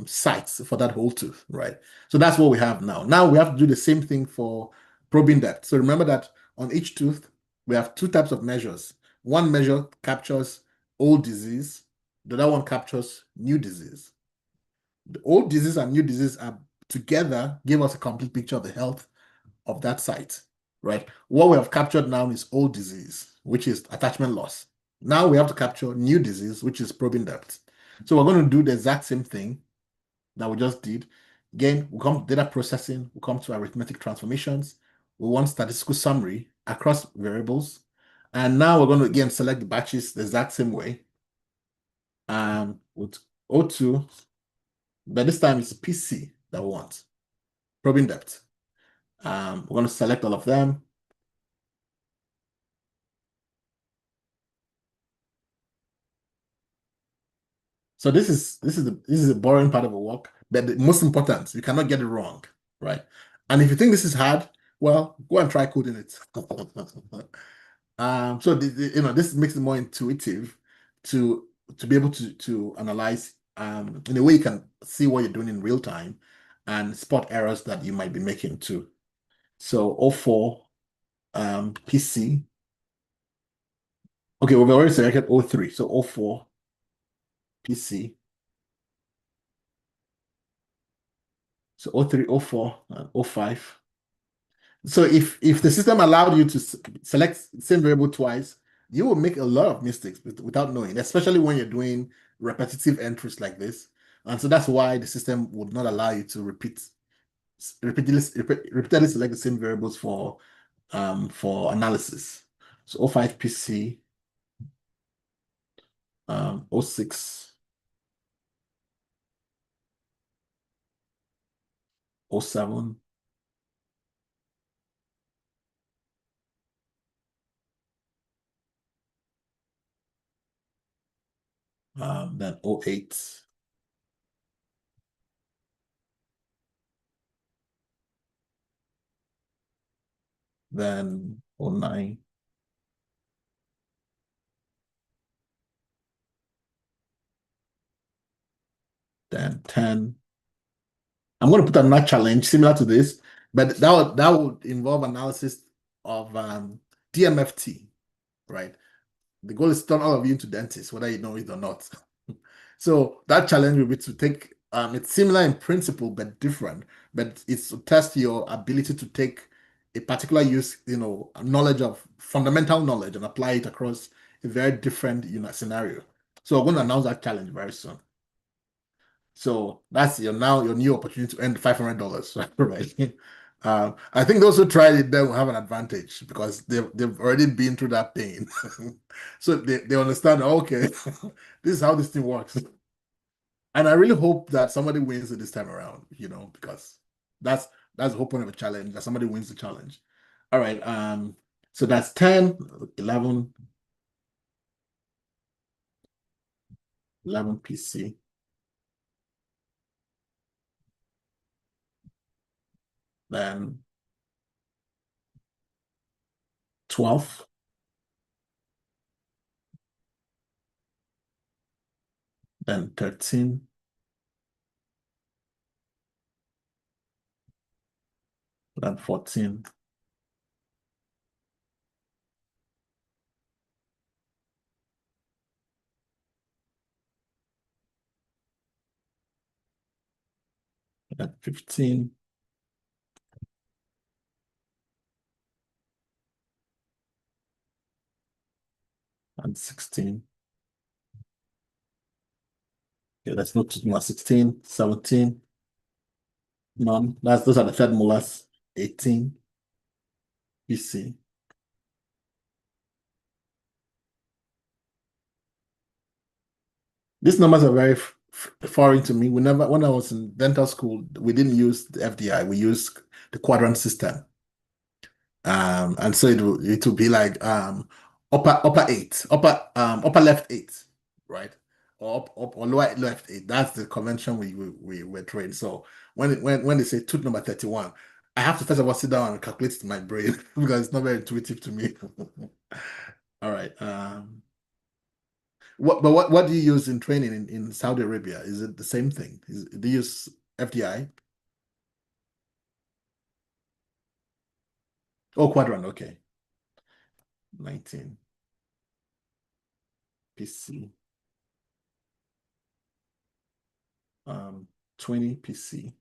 sites for that whole tooth, right? So that's what we have now. Now we have to do the same thing for probing depth. So remember that on each tooth, we have two types of measures. One measure captures old disease, the other one captures new disease. The old disease and new disease are together give us a complete picture of the health of that site, right? What we have captured now is old disease, which is attachment loss. Now we have to capture new disease, which is probing depth. So we're going to do the exact same thing that we just did. Again, we come to data processing, we come to arithmetic transformations, we want statistical summary across variables. And now we're going to again select the batches the exact same way. With O2, but this time it's PC that we want, probing depth. We're going to select all of them. So this is the boring part of the work, but the most important, you cannot get it wrong, right? And if you think this is hard, well, go and try coding it. So this makes it more intuitive to be able to analyze in a way you can see what you're doing in real time and spot errors that you might be making too. So O4 PC. Okay, we've already selected O3, so O4 PC. So O3, O4, and O5. So if the system allowed you to select the same variable twice, you will make a lot of mistakes without knowing, especially when you're doing repetitive entries like this. And so that's why the system would not allow you to repeatedly select the same variables for analysis. So O5 PC, O6, O7. Then O8. Then O9. Then 10. I'm going to put another challenge similar to this, but that would involve analysis of DMFT, right? The goal is to turn all of you into dentists, whether you know it or not. So that challenge will be to take, it's similar in principle, but different, but it's to test your ability to take a particular knowledge of fundamental knowledge and apply it across a very different, scenario. So we're going to announce that challenge very soon. So that's your new opportunity to earn $500, right? I think those who tried it then will have an advantage because they've already been through that pain. So they understand, okay, this is how this thing works. And I really hope that somebody wins it this time around, because that's the whole point of a challenge, that somebody wins the challenge. All right, so that's 10, 11 PC. Then 12. Then 13. Then 14. Then 15. And 16. Okay, let's not talk about 16, 17. None. Those are the third molars. 18 PC. These numbers are very foreign to me. We never, when I was in dental school, we didn't use the FDI. We used the quadrant system. And so it would be like upper eight, upper left eight, right? Or up or lower left eight. That's the convention we were trained. So when they say tooth number 31, I have to first of all sit down and calculate it in my brain because it's not very intuitive to me. All right. What do you use in training in Saudi Arabia? Is it the same thing? Do you use FDI? Oh, quadrant, okay. 19 PC. 20 PC.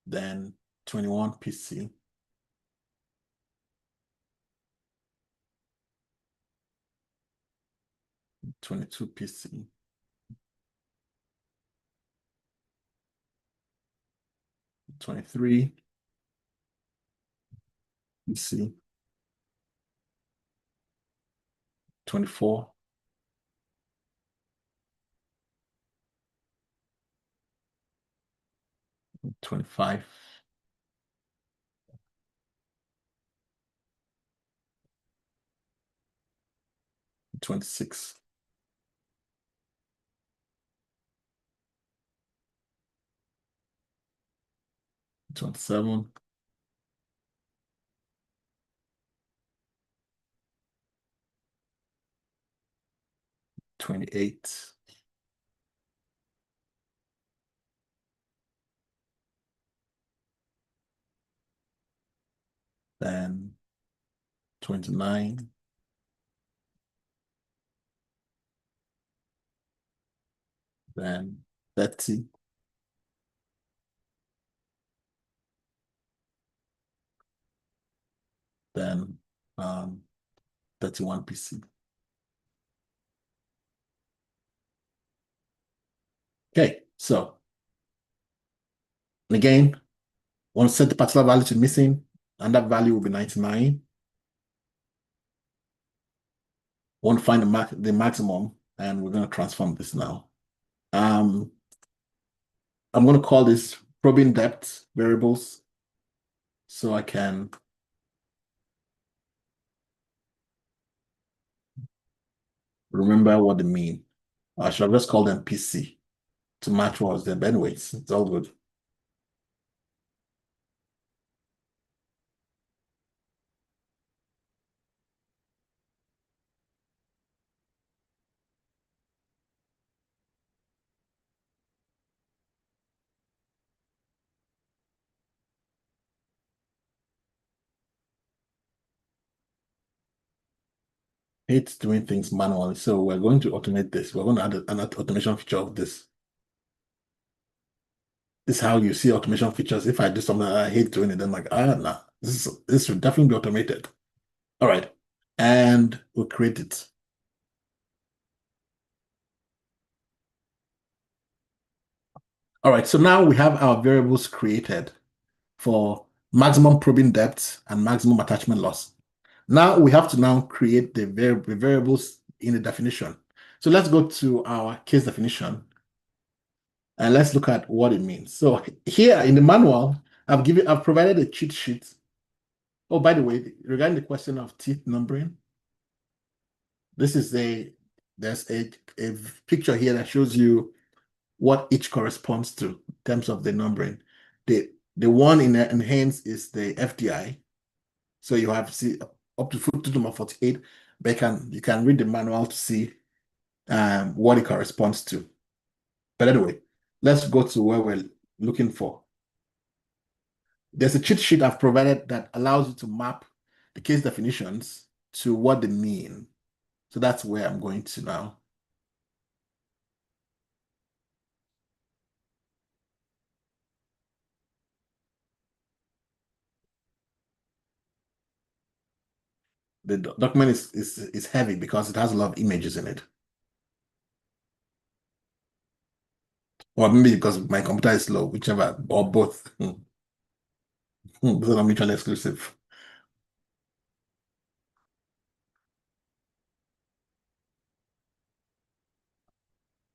Then 21 PC. 22 PC. 23 PC. 24. 25. 26. 27. 28. Then 29. Then 30. 31 PC. Okay, so again, want to set the particular value to missing, and that value will be 99. Want to find the maximum, and we're going to transform this now. I'm going to call this probing depth variables so I can remember what they mean. I should just call them PC to match what was there. But anyways, it's all good. Hate doing things manually, so we're going to automate this. We're going to add an automation feature of this. This is how you see automation features. If I do something that I hate doing it, then I'm like, nah, this should definitely be automated. All right, and we'll create it. All right, so now we have our variables created for maximum probing depth and maximum attachment loss. Now we have to now create the variables in the definition. So let's go to our case definition and let's look at what it means. So here in the manual, I've provided a cheat sheet. Oh, by the way, regarding the question of teeth numbering, this is there's a picture here that shows you what each corresponds to in terms of the numbering. The one in hands is the FDI. So you have to see up to tooth number 48, but you can read the manual to see what it corresponds to. But anyway, let's go to where we're looking for. There's a cheat sheet I've provided that allows you to map the case definitions to what they mean. So that's where I'm going to now. The document is heavy because it has a lot of images in it. Or maybe because my computer is slow, whichever, or both. Those are mutually exclusive.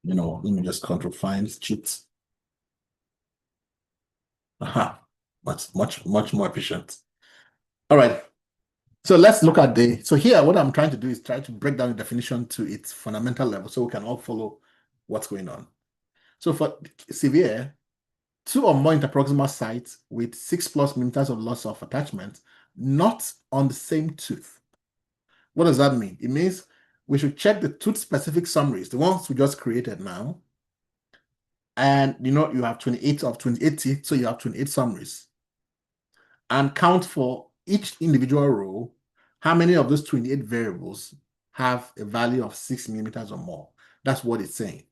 Let me just control find cheat. Aha, much more efficient. All right. So let's look at so here, what I'm trying to do is try to break down the definition to its fundamental level so we can all follow what's going on. So for severe, 2 or more interproximal sites with 6+ millimeters of loss of attachment, not on the same tooth. What does that mean? It means we should check the tooth-specific summaries, the ones we just created now. And you have 28 of 28 teeth, so you have 28 summaries. And count for each individual row, how many of those 28 variables have a value of 6 millimeters or more. That's what it's saying.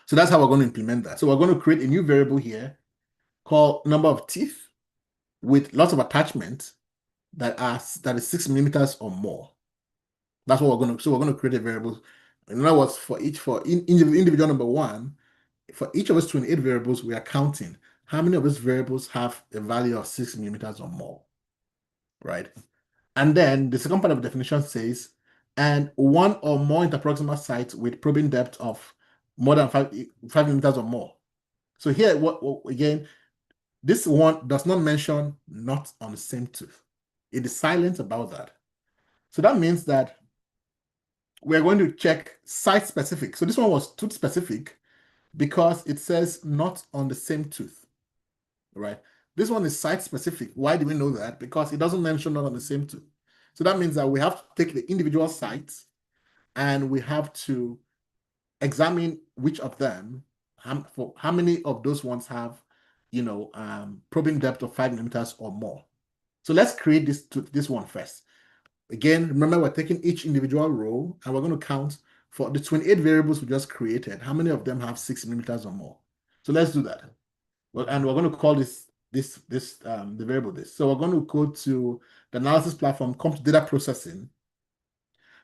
So that's how we're going to implement that. So we're going to create a new variable here called number of teeth with lots of attachments that is 6 millimeters or more. That's what we're going to. So we're going to create a variable. In other words, for individual number 1, for each of those 28 variables, we are counting how many of those variables have a value of 6 millimeters or more, right? And then the second part of the definition says, and 1 or more interproximal sites with probing depth of more than 5 millimeters or more. So here, again, this one does not mention not on the same tooth. It is silent about that. So that means that we're going to check site specific. So this one was tooth specific because it says not on the same tooth, right? This one is site specific. Why do we know that? Because it doesn't mention not on the same tooth. So that means that we have to take the individual sites and we have to examine which of them, how many of those ones have, probing depth of 5 millimeters or more. So let's create this one first. Again, remember we're taking each individual row and we're going to count for the 28 variables we just created. How many of them have 6 millimeters or more? So let's do that. Well, and we're going to call the variable this. So we're going to go to the analysis platform, come to data processing.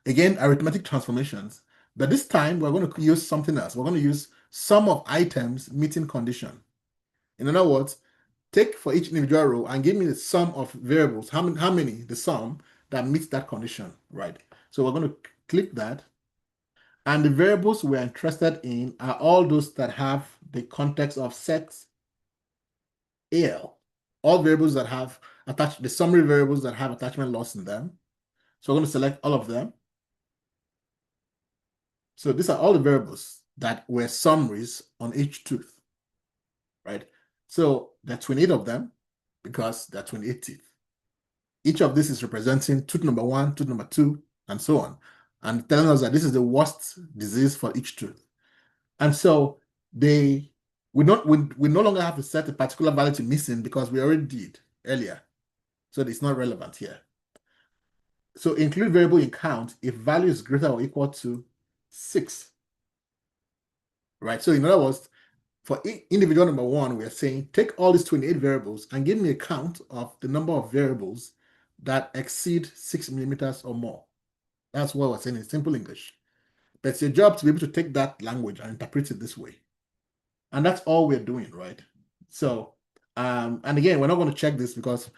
Again, arithmetic transformations. But this time we're going to use something else. We're going to use sum of items meeting condition. In other words, take for each individual row and give me the sum of variables. How many? The sum that meets that condition, right? So we're going to click that. And the variables we're interested in are all those that have the context of set AL. All variables that have the summary variables that have attachment loss in them. So we're going to select all of them. So these are all the variables that were summaries on each tooth, right? So there are 28 of them because there are 28 teeth. Each of this is representing tooth number 1, tooth number 2, and so on, and telling us that this is the worst disease for each tooth. And so we no longer have to set a particular value to missing because we already did earlier. So it's not relevant here. So include variable in count if value is greater or equal to 6. Right? So in other words, for individual number 1, we are saying take all these 28 variables and give me a count of the number of variables that exceed 6 millimeters or more. That's what we're saying in simple English. But it's your job to be able to take that language and interpret it this way. And that's all we're doing, right? So, and again, we're not going to check this because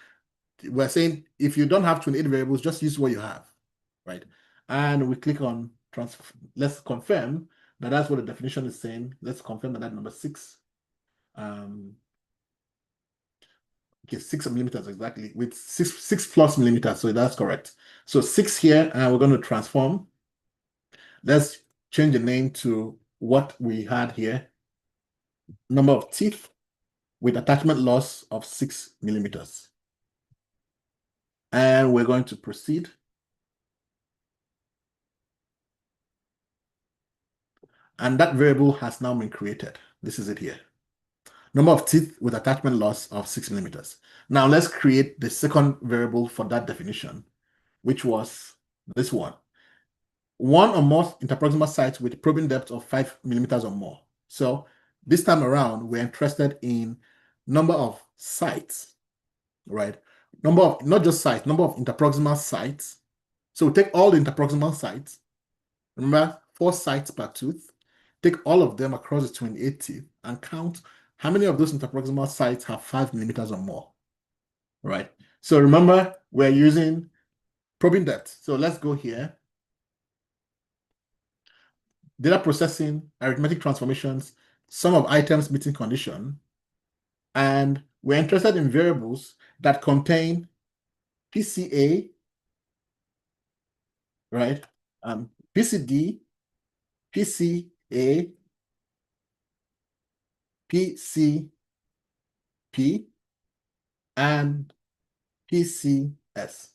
we're saying if you don't have 28 variables, just use what you have, right? And we click on let's confirm that that's what the definition is saying. Let's confirm that number 6. Okay, 6 millimeters exactly, with 6+ millimeters, so that's correct. So 6 here, and we're going to transform. Let's change the name to what we had here. Number of teeth with attachment loss of 6 millimeters. And we're going to proceed. And that variable has now been created. This is it here. Number of teeth with attachment loss of 6 millimeters. Now let's create the second variable for that definition, which was this one. 1 or more interproximal sites with probing depth of 5 millimeters or more. So this time around, we're interested in number of sites, right? Number of, not just sites, number of interproximal sites. So we take all the interproximal sites. Remember, 4 sites per tooth, take all of them across the 28 teeth and count how many of those interproximal sites have 5 millimeters or more, right? So remember, we're using probing depth. So let's go here. Data processing, arithmetic transformations, sum of items meeting condition. And we're interested in variables that contain PCA, right? PCD, PCA, PCP, and PCS.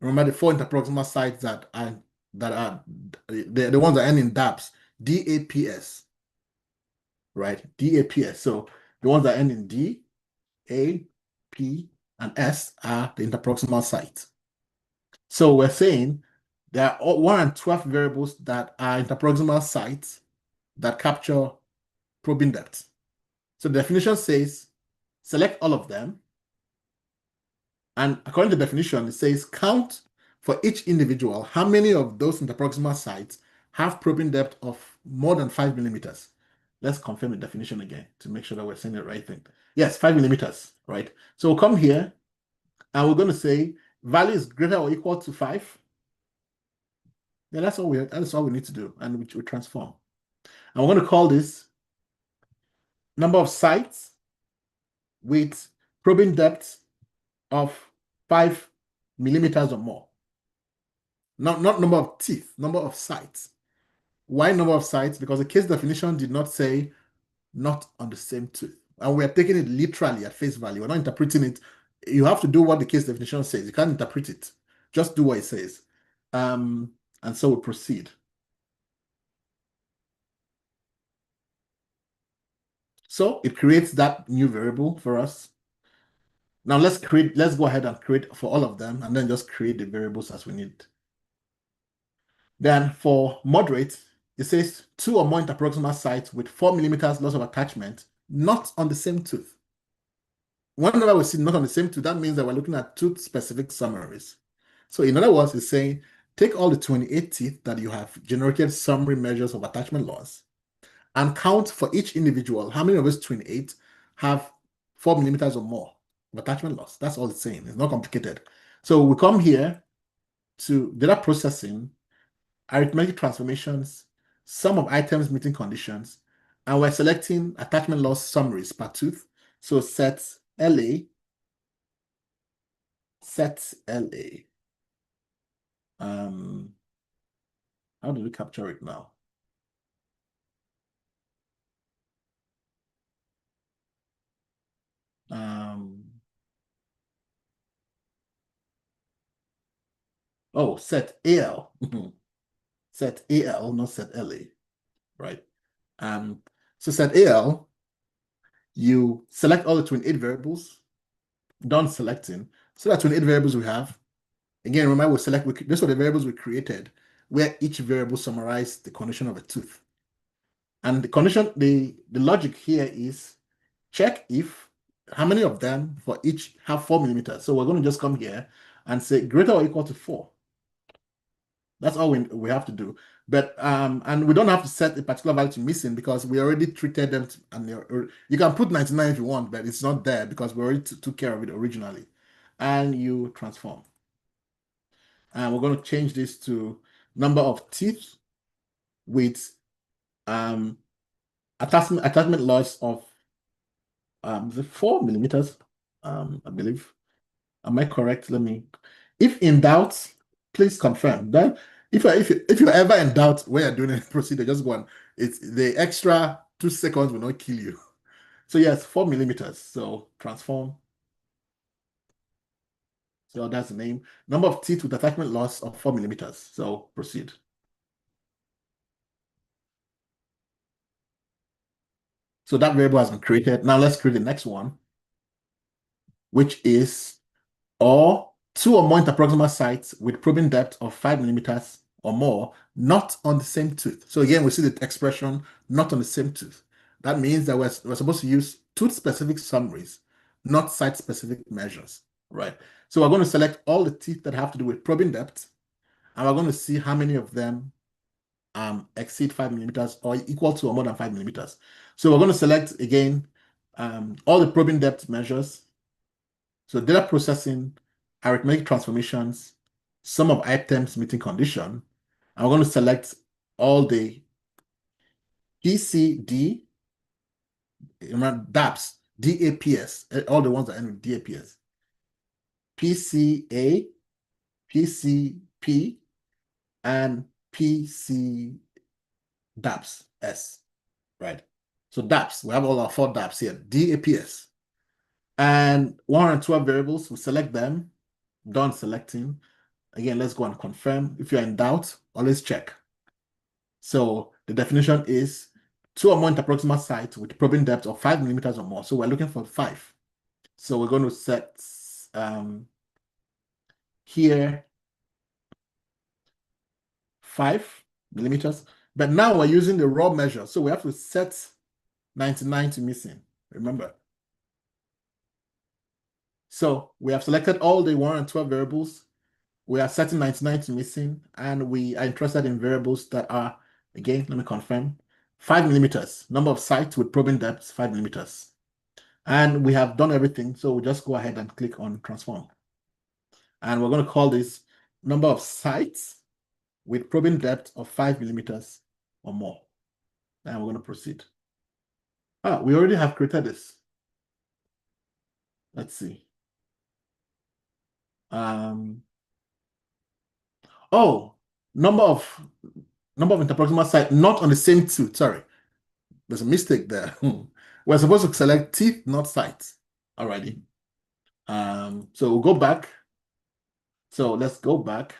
Remember the 4 interproximal sites that are the ones that end in DAPS, DAPS, right? DAPS. So the ones that end in D, A, P, and S are the interproximal sites. So we're saying there are 112 variables that are interproximal sites that capture probing depth. So the definition says select all of them. And according to the definition, it says count for each individual how many of those interproximal sites have probing depth of more than 5 millimeters. Let's confirm the definition again to make sure that we're saying the right thing. Yes, 5 millimeters, right? So we'll come here and we're going to say value is greater or equal to 5. Yeah, that's all we need to do, and we transform. And we're going to call this number of sites with probing depth of 5 millimeters or more. Not number of teeth, number of sites. Why number of sites? Because the case definition did not say not on the same tooth. And we're taking it literally at face value. We're not interpreting it. You have to do what the case definition says. You can't interpret it. Just do what it says. And so we proceed. So it creates that new variable for us. Now let's go ahead and create for all of them, and then just create the variables as we need. Then for moderate, it says 2 or more interproximal sites with 4 millimeters loss of attachment, not on the same tooth. Whenever we see not on the same tooth, that means that we're looking at tooth-specific summaries. So in other words, it's saying take all the 28 teeth that you have generated summary measures of attachment loss and count for each individual how many of those 28 have 4 millimeters or more of attachment loss. That's all it's saying. It's not complicated. So we come here to data processing, arithmetic transformations, sum of items meeting conditions, and we're selecting attachment loss summaries per tooth. So set LA, set LA. How do we capture it now? Oh, set AL. Set AL, not set LA, right? So set AL, you select all the 28 variables, done selecting. So that's 28 variables we have. Again, remember, these are the variables we created, where each variable summarizes the condition of a tooth. And the condition, the logic here is check if how many of them for each have 4 millimeters. So we're going to just come here and say greater or equal to 4. That's all we have to do. But and we don't have to set a particular value to missing because we already treated them and you can put 99 if you want, but it's not there because we already took care of it originally. And you transform. And we're going to change this to number of teeth with attachment loss of the 4 millimeters, I believe. Am I correct? If in doubt, please confirm. Then if you're ever in doubt when you're doing a procedure, just go on. It's the extra 2 seconds will not kill you. So yes, 4 millimeters. So transform. So that's the name. Number of teeth with attachment loss of 4 millimeters. So proceed. So that variable has been created. Now let's create the next one, which is or 2 or more interproximal sites with probing depth of 5 millimeters or more, not on the same tooth. So again, we see the expression not on the same tooth. That means that we're supposed to use tooth-specific summaries, not site-specific measures, right? So we're going to select all the teeth that have to do with probing depth, and we're going to see how many of them exceed 5 millimeters or equal to or more than 5 millimeters. So we're going to select again all the probing depth measures. So data processing, arithmetic transformations, sum of items meeting condition. And we're going to select all the PCD, remember DAPS, DAPS, all the ones that end with DAPS. PCA, PCP, and PC DAPS S, right? So DAPS, we have all our 4 DAPS here, DAPS. And 112 variables, we select them, done selecting. Again, let's go and confirm. If you're in doubt, always check. So the definition is 2 or more interproximal sites with probing depth of 5 millimeters or more. So we're looking for 5. So we're going to set here 5 millimeters. But now we're using the raw measure. So we have to set 99 to missing. Remember. So we have selected all the 112 variables. We are setting 99 to missing, and we are interested in variables that are, again, let me confirm, 5 millimeters. Number of sites with probing depth, 5 millimeters. And we have done everything, so we'll just go ahead and click on transform. And we're going to call this number of sites with probing depth of 5 millimeters or more. And we're going to proceed. We already have created this. Let's see. Oh, number of interproximal sites not on the same tooth. Sorry, there's a mistake there. We're supposed to select teeth, not sites. Alrighty. So we'll go back. So let's go back.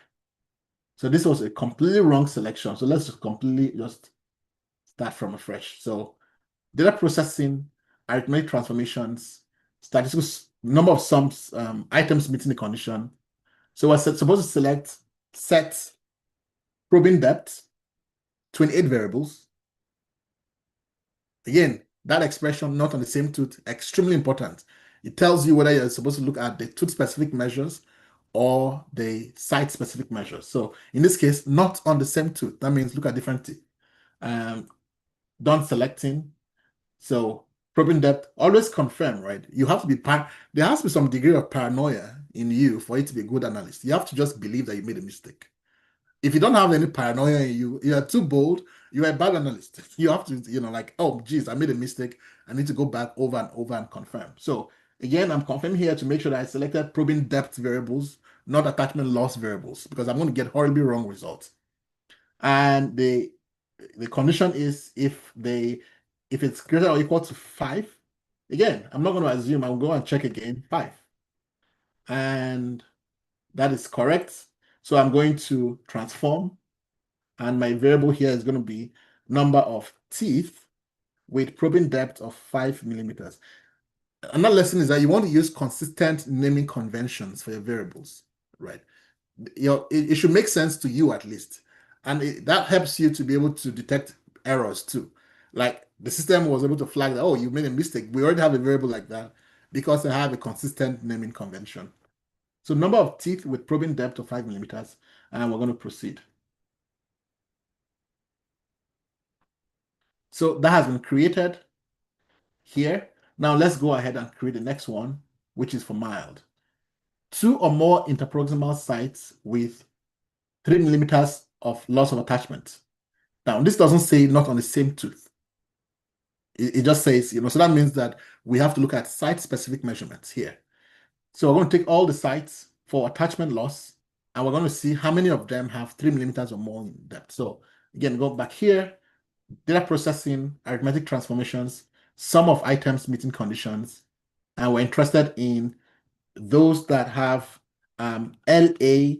So this was a completely wrong selection. So let's just start from afresh. So data processing, arithmetic transformations, statistical number of sums, items meeting the condition. So we're supposed to select set probing depth, 28 variables. Again, that expression, not on the same tooth, extremely important. It tells you whether you're supposed to look at the tooth-specific measures or the site-specific measures. So in this case, not on the same tooth. That means look at different teeth. Done selecting. So probing depth, always confirm, right? You have to be, there has to be some degree of paranoia in you for it to be a good analyst. You have to just believe that you made a mistake. If you don't have any paranoia in you, you are too bold, you're a bad analyst. You have to, like, oh, geez, I made a mistake. I need to go back over and over and confirm. So again, I'm confirming here to make sure that I selected probing depth variables, not attachment loss variables, because I'm going to get horribly wrong results. And the condition is if it's greater or equal to 5, again, I'm not going to assume, I'll go and check again, 5. And that is correct. So I'm going to transform, and my variable here is going to be number of teeth with probing depth of 5 millimeters. Another lesson is that you want to use consistent naming conventions for your variables, right? It should make sense to you at least. And that helps you to be able to detect errors too. Like the system was able to flag that, oh, you made a mistake. We already have a variable like that because they have a consistent naming convention. So number of teeth with probing depth of 5 millimeters, and we're going to proceed. So that has been created here. Now let's go ahead and create the next one, which is for mild. 2 or more interproximal sites with 3 millimeters of loss of attachment. Now, this doesn't say not on the same tooth. It just says, so that means that we have to look at site-specific measurements here. So we're going to take all the sites for attachment loss, and we're going to see how many of them have 3 millimeters or more in depth. So again, go back here, data processing, arithmetic transformations, sum of items meeting conditions, and we're interested in those that have LA, and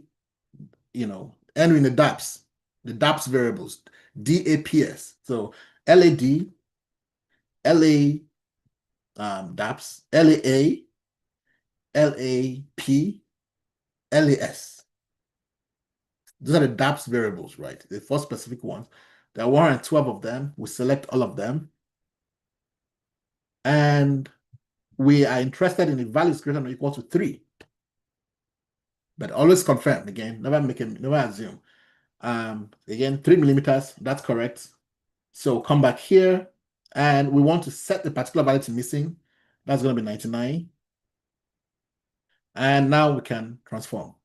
in the DAPS variables, DAPS. So LAD, LA DAPS, LAA, LAP, LAS. Those are the DAPS variables, right? The 4 specific ones. There are 112 of them. We select all of them. And we are interested in the values greater than or equal to 3. But always confirm again, never assume. Again, 3 millimeters, that's correct. So come back here, and we want to set the particular value to missing. That's going to be 99. And now we can transform.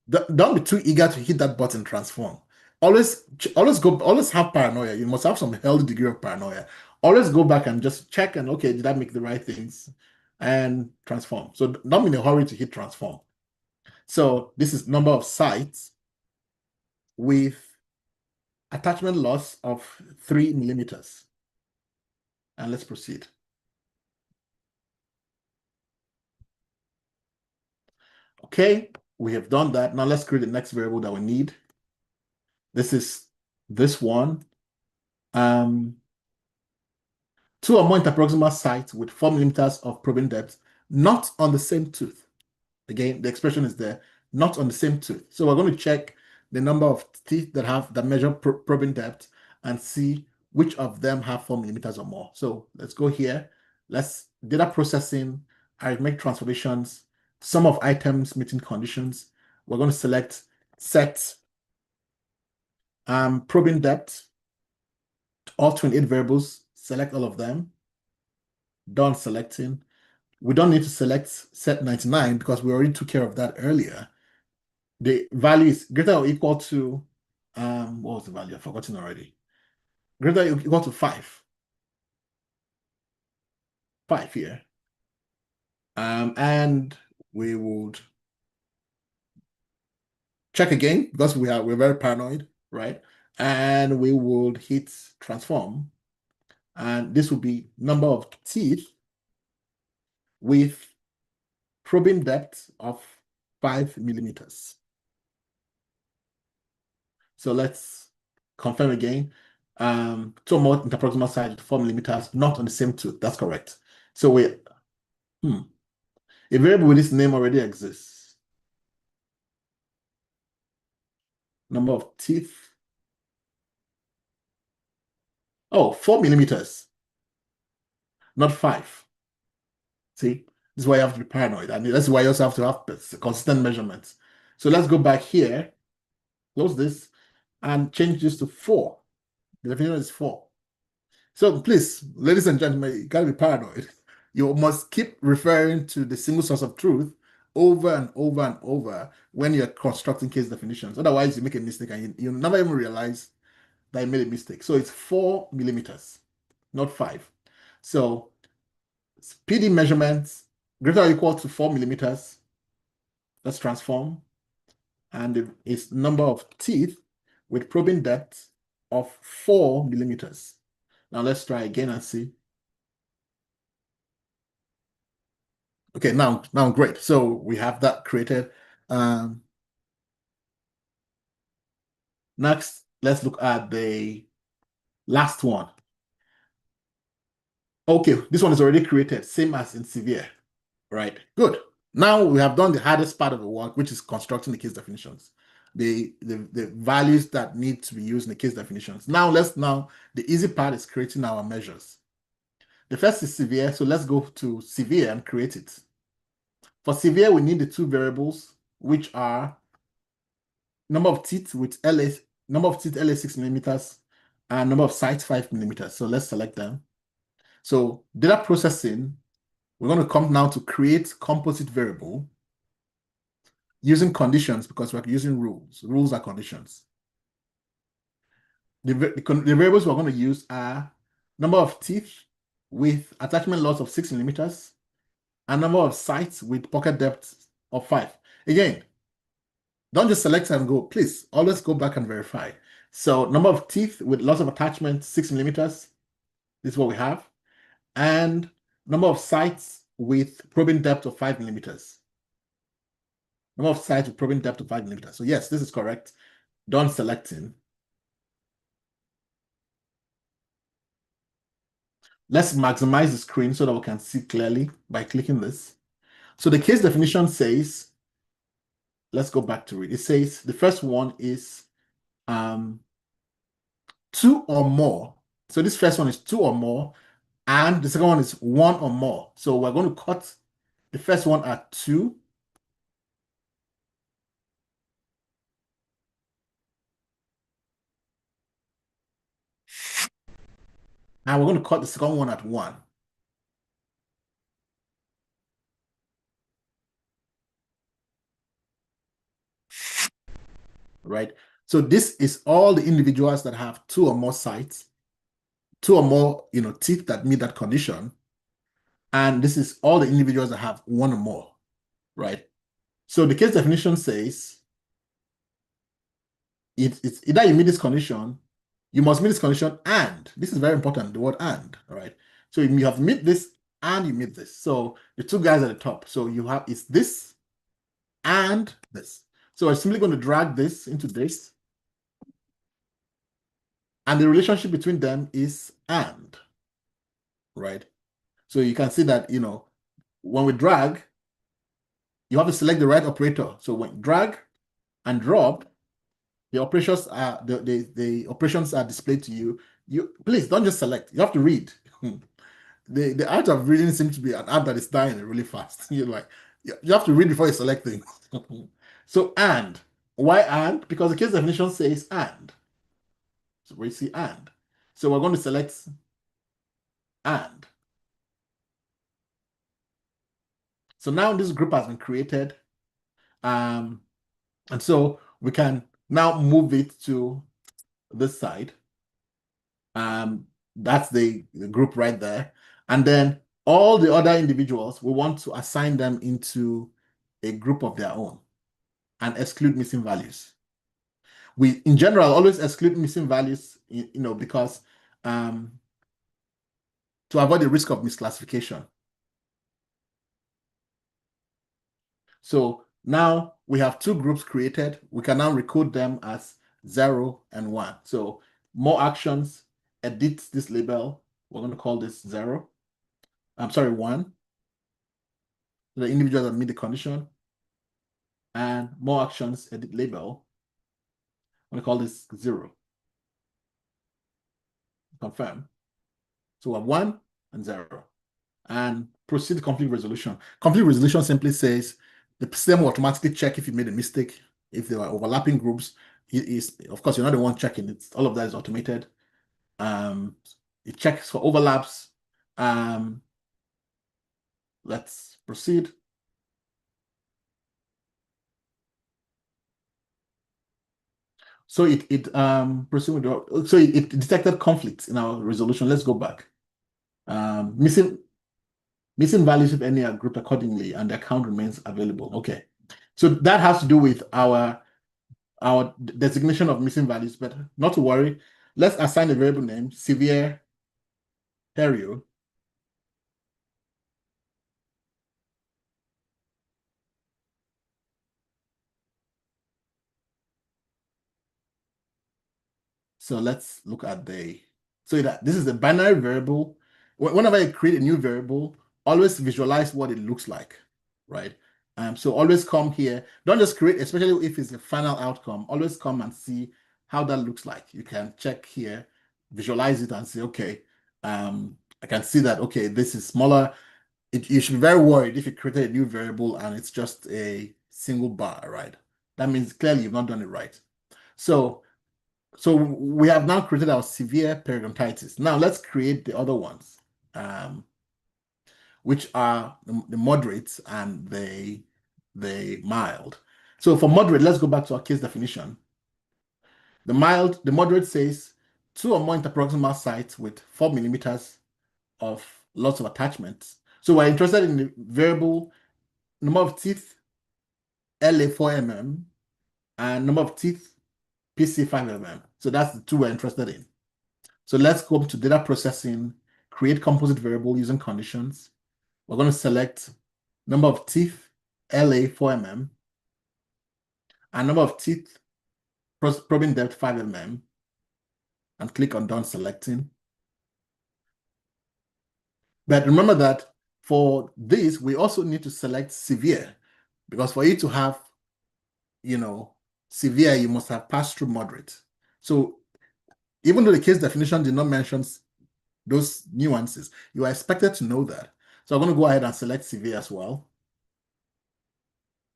Don't be too eager to hit that button, transform. Always have paranoia. You must have some healthy degree of paranoia. Always go back and just check and, okay, did I make the right things? And transform. So don't be in a hurry to hit transform. So this is number of sites with attachment loss of 3 millimeters. And let's proceed. Okay, we have done that. Now let's create the next variable that we need. This is this one. 2 or more interproximal sites with 4 millimeters of probing depth, not on the same tooth. Again, the expression is there, not on the same tooth. So we're going to check the number of teeth that measure probing depth and see which of them have 4 millimeters or more. So let's go here. Let's data processing, arithmetic transformations, sum of items meeting conditions. We're going to select set probing depth, all 28 variables, select all of them. Done selecting. We don't need to select set 99 because we already took care of that earlier. The value is greater or equal to, what was the value? I've forgotten already. Greater or equal to 5. 5 here. And we would check again because we're very paranoid, right? And we would hit transform. And this will be number of teeth with probing depth of 5 millimeters. So let's confirm again. 2 or more interproximal sites 4 millimeters, not on the same tooth. That's correct. So a variable with this name already exists. Number of teeth. Oh, 4 millimeters, not 5. See, this is why you have to be paranoid. And that's why you also have to have consistent measurements. So let's go back here, close this, and change this to 4. The definition is 4. So please, ladies and gentlemen, you gotta be paranoid. You must keep referring to the single source of truth over and over and over when you're constructing case definitions. Otherwise, you make a mistake and you never even realize that you made a mistake. So it's 4 millimeters, not 5. So PD measurements greater or equal to 4 millimeters. Let's transform. And it's number of teeth with probing depth of 4 millimeters. Now let's try again and see. Okay, now great. So we have that created. Next, let's look at the last one. Okay, this one is already created, same as in severe, right? Good. Now we have done the hardest part of the work, which is constructing the case definitions. The values that need to be used in the case definitions. Now the easy part is creating our measures. The first is severe, so let's go to severe and create it. For severe, we need the 2 variables, which are number of teeth with LA 6 millimeters and number of sites 5 millimeters. So let's select them. So data processing, we're going to come now to create composite variable using conditions because we're using rules. Rules are conditions. The variables we're going to use are number of teeth with attachment loss of 6 millimeters and number of sites with pocket depth of 5. Again, don't just select and go. Please always go back and verify. So number of teeth with loss of attachment 6 millimeters. This is what we have. And number of sites with probing depth of 5 millimeters. Number of sites with probing depth of 5 millimeters. So yes, this is correct. Done selecting. Let's maximize the screen so that we can see clearly by clicking this. So the case definition says, let's go back to it. It says the first one is 2 or more. So this first one is 2 or more, and the second one is 1 or more. So we're going to cut the first one at 2. And we're going to cut the second one at 1. Right? So this is all the individuals that have 2 or more sites, 2 or more, teeth that meet that condition. And this is all the individuals that have 1 or more, right? So the case definition says it's either you meet this condition, you must meet this condition, and this is very important, the word and, all right? So you have to meet this and you meet this. So the 2 guys at the top. So you have it's this and this. So I'm simply going to drag this into this. And the relationship between them is and, right? So you can see that, when we drag, you have to select the right operator. So when drag and drop, the operations are the operations are displayed to you. You please don't just select. You have to read. The art of reading seems to be an art that is dying really fast. You're like, you have to read before you select things. So and why and? Because the case definition says and. So we see and. So we're going to select and. So now this group has been created. And so we can now move it to this side. That's the group right there. And then all the other individuals, we want to assign them into a group of their own and exclude missing values. We, in general, always exclude missing values, because to avoid the risk of misclassification. So now we have 2 groups created. We can now recode them as 0 and 1. So more actions, edit this label. We're going to call this 0. I'm sorry, 1. The individuals that meet the condition. And more actions, edit label. I'm going to call this 0. Confirm. So we have 1 and 0. And proceed to complete resolution. Complete resolution simply says the system will automatically check if you made a mistake, if there are overlapping groups. Of course, you're not the one checking it. All of that is automated. It checks for overlaps. Let's proceed. So it detected conflicts in our resolution. Let's go back. Missing values, if any, are grouped accordingly, and the account remains available. Okay, so that has to do with our designation of missing values, but not to worry. Let's assign a variable name, severe Herio. So let's look at so that this is a binary variable. Whenever you create a new variable, always visualize what it looks like, right? So always come here. Don't just create, especially if it's the final outcome, always come and see how that looks like. You can check here, visualize it and say, okay, I can see that, okay, this is smaller. You should be very worried if you created a new variable and it's just a single bar, right? That means clearly you've not done it right. So we have now created our severe periodontitis. Now let's create the other ones, which are the moderates and the mild. So for moderate, let's go back to our case definition. The moderate says 2 or more interproximal sites with 4 millimeters of lots of attachments. So we're interested in the variable number of teeth, LA 4 mm, and number of teeth, PC 5 mm. So that's the 2 we're interested in. So let's go to data processing, create composite variable using conditions. We're going to select number of teeth, LA 4 mm, and number of teeth, probing depth 5 mm, and click on done selecting. But remember that for this, we also need to select severe, because for you to have, severe, you must have passed through moderate. So even though the case definition did not mention those nuances, you are expected to know that. So I'm going to go ahead and select severe as well.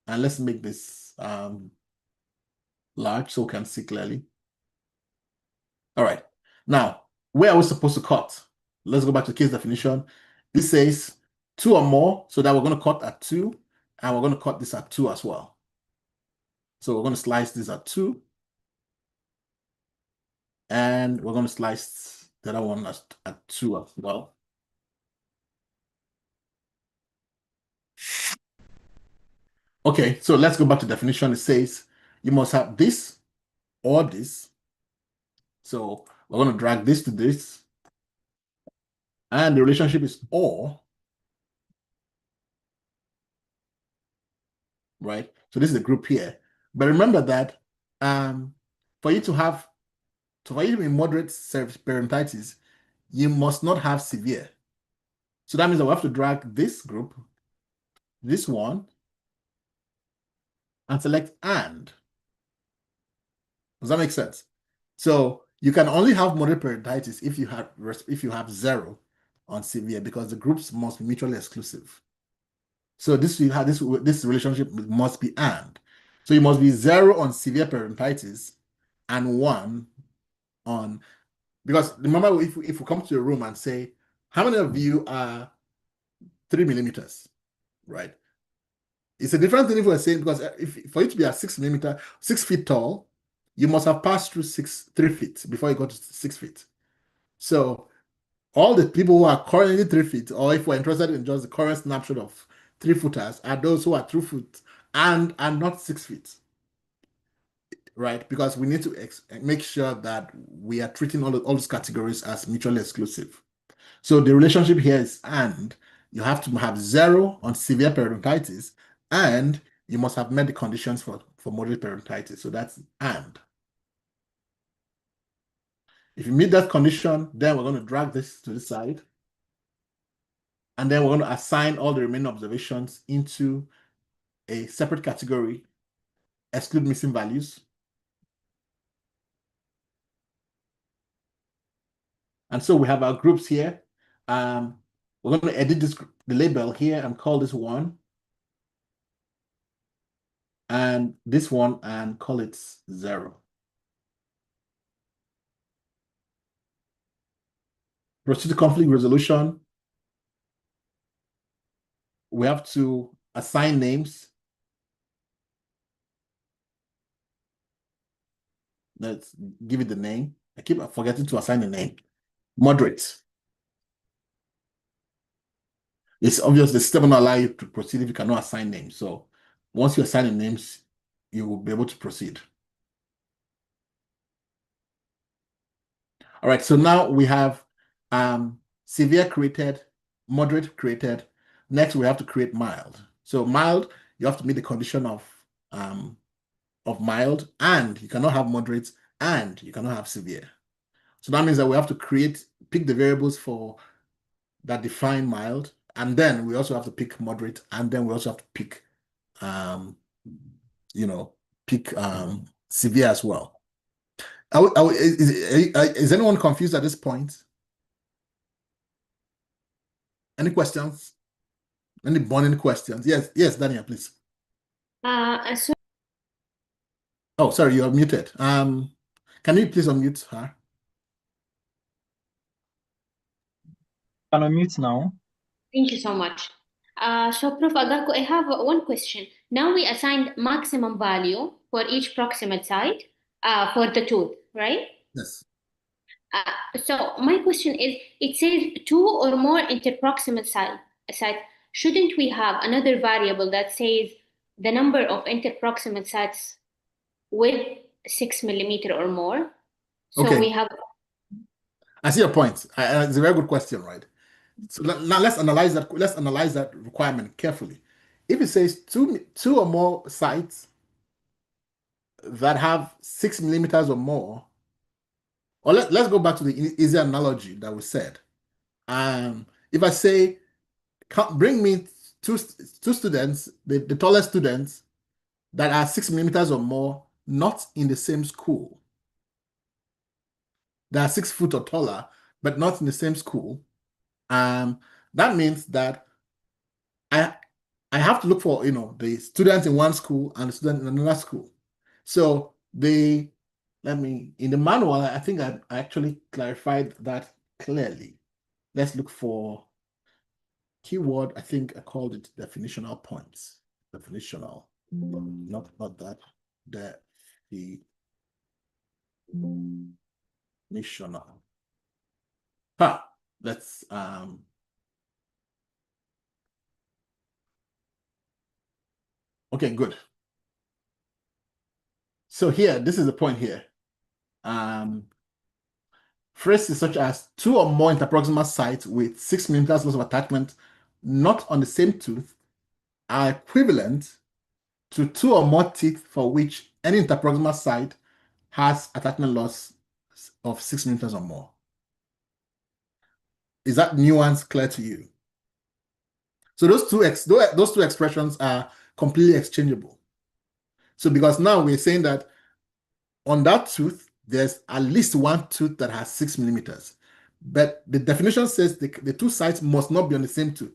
And let's make this large so we can see clearly. All right. Now, where are we supposed to cut? let's go back to case definition. This says 2 or more, so that we're going to cut at 2, and we're going to cut this at 2 as well. So we're going to slice this at 2, and we're going to slice the other one at 2 as well. Okay, so let's go back to definition. It says you must have this or this. So we're going to drag this to this. And the relationship is or. Right? So this is a group here. But remember that for you to be moderate peritonitis, you must not have severe. So that means that we have to drag this group, this one, and select and. Does that make sense? So you can only have moderate peritonitis if you have 0 on severe, because the groups must be mutually exclusive. So this relationship must be and. So you must be 0 on severe peritonitis and 1 on, because remember, if we come to a room and say, how many of you are 3 millimeters, right? It's a different thing if we're saying, because for you to be at 6 feet tall, you must have passed through 3 feet before you go to 6 feet. So all the people who are currently 3 feet, or if we're interested in just the current snapshot of 3-footers, are those who are 2 foot and are not 6 feet, right? Because we need to make sure that we are treating all those categories as mutually exclusive. So the relationship here is and. You have to have 0 on severe peritonitis, and you must have met the conditions for moderate peritonitis. So that's and. If you meet that condition, then we're going to drag this to the side. And then we're going to assign all the remaining observations into a separate category, exclude missing values. And so we have our groups here. We're going to edit the label here and call this 1. And this one, and call it 0. Proceed to conflict resolution. We have to assign names. Let's give it the name. I keep forgetting to assign the name. Moderate. It's obvious the system will not allow you to proceed if you cannot assign names. So once you assign the names, you will be able to proceed. All right, so now we have severe created, moderate created. Next, we have to create mild. So mild, you have to meet the condition of mild, and you cannot have moderate, and you cannot have severe. So that means that we have to pick the variables that define mild, and then we also have to pick moderate, and then we also have to pick, severe as well. Is anyone confused at this point? Any questions? Any burning questions? Yes, Daniel, please. So Oh, sorry, you are muted. Can you please unmute her? Can I unmute now? thank you so much. So Prof. Agako, I have one question. Now we assigned maximum value for each proximal side for the tooth, right? Yes. So my question is, it says 2 or more interproximal side. Shouldn't we have another variable that says the number of interproximal sides with 6 millimeter or more? So Okay. we have. I see your point. It's a very good question, right? So now let's analyze that. Let's analyze that requirement carefully. If it says two or more sites that have 6 millimeters or more, or let's go back to the easy analogy that we said. If I say, bring me two students, the tallest students that are 6 millimeters or more, not in the same school. They are 6 foot or taller, but not in the same school. That means that I have to look for the students in one school and the student in another school. So in the manual, I think I actually clarified that clearly. let's look for keyword. I think I called it definitional points. Definitional, not that. Definitional. Let's okay, good. So here, this is the point here. Phrases such as 2 or more interproximal sites with 6 mm loss of attachment not on the same tooth are equivalent to 2 or more teeth for which any interproximal site has attachment loss of 6 mm or more. Is that nuance clear to you? So those two expressions are completely exchangeable. So because now we're saying that on that tooth, there's at least one tooth that has 6 mm. But the definition says the two sides must not be on the same tooth.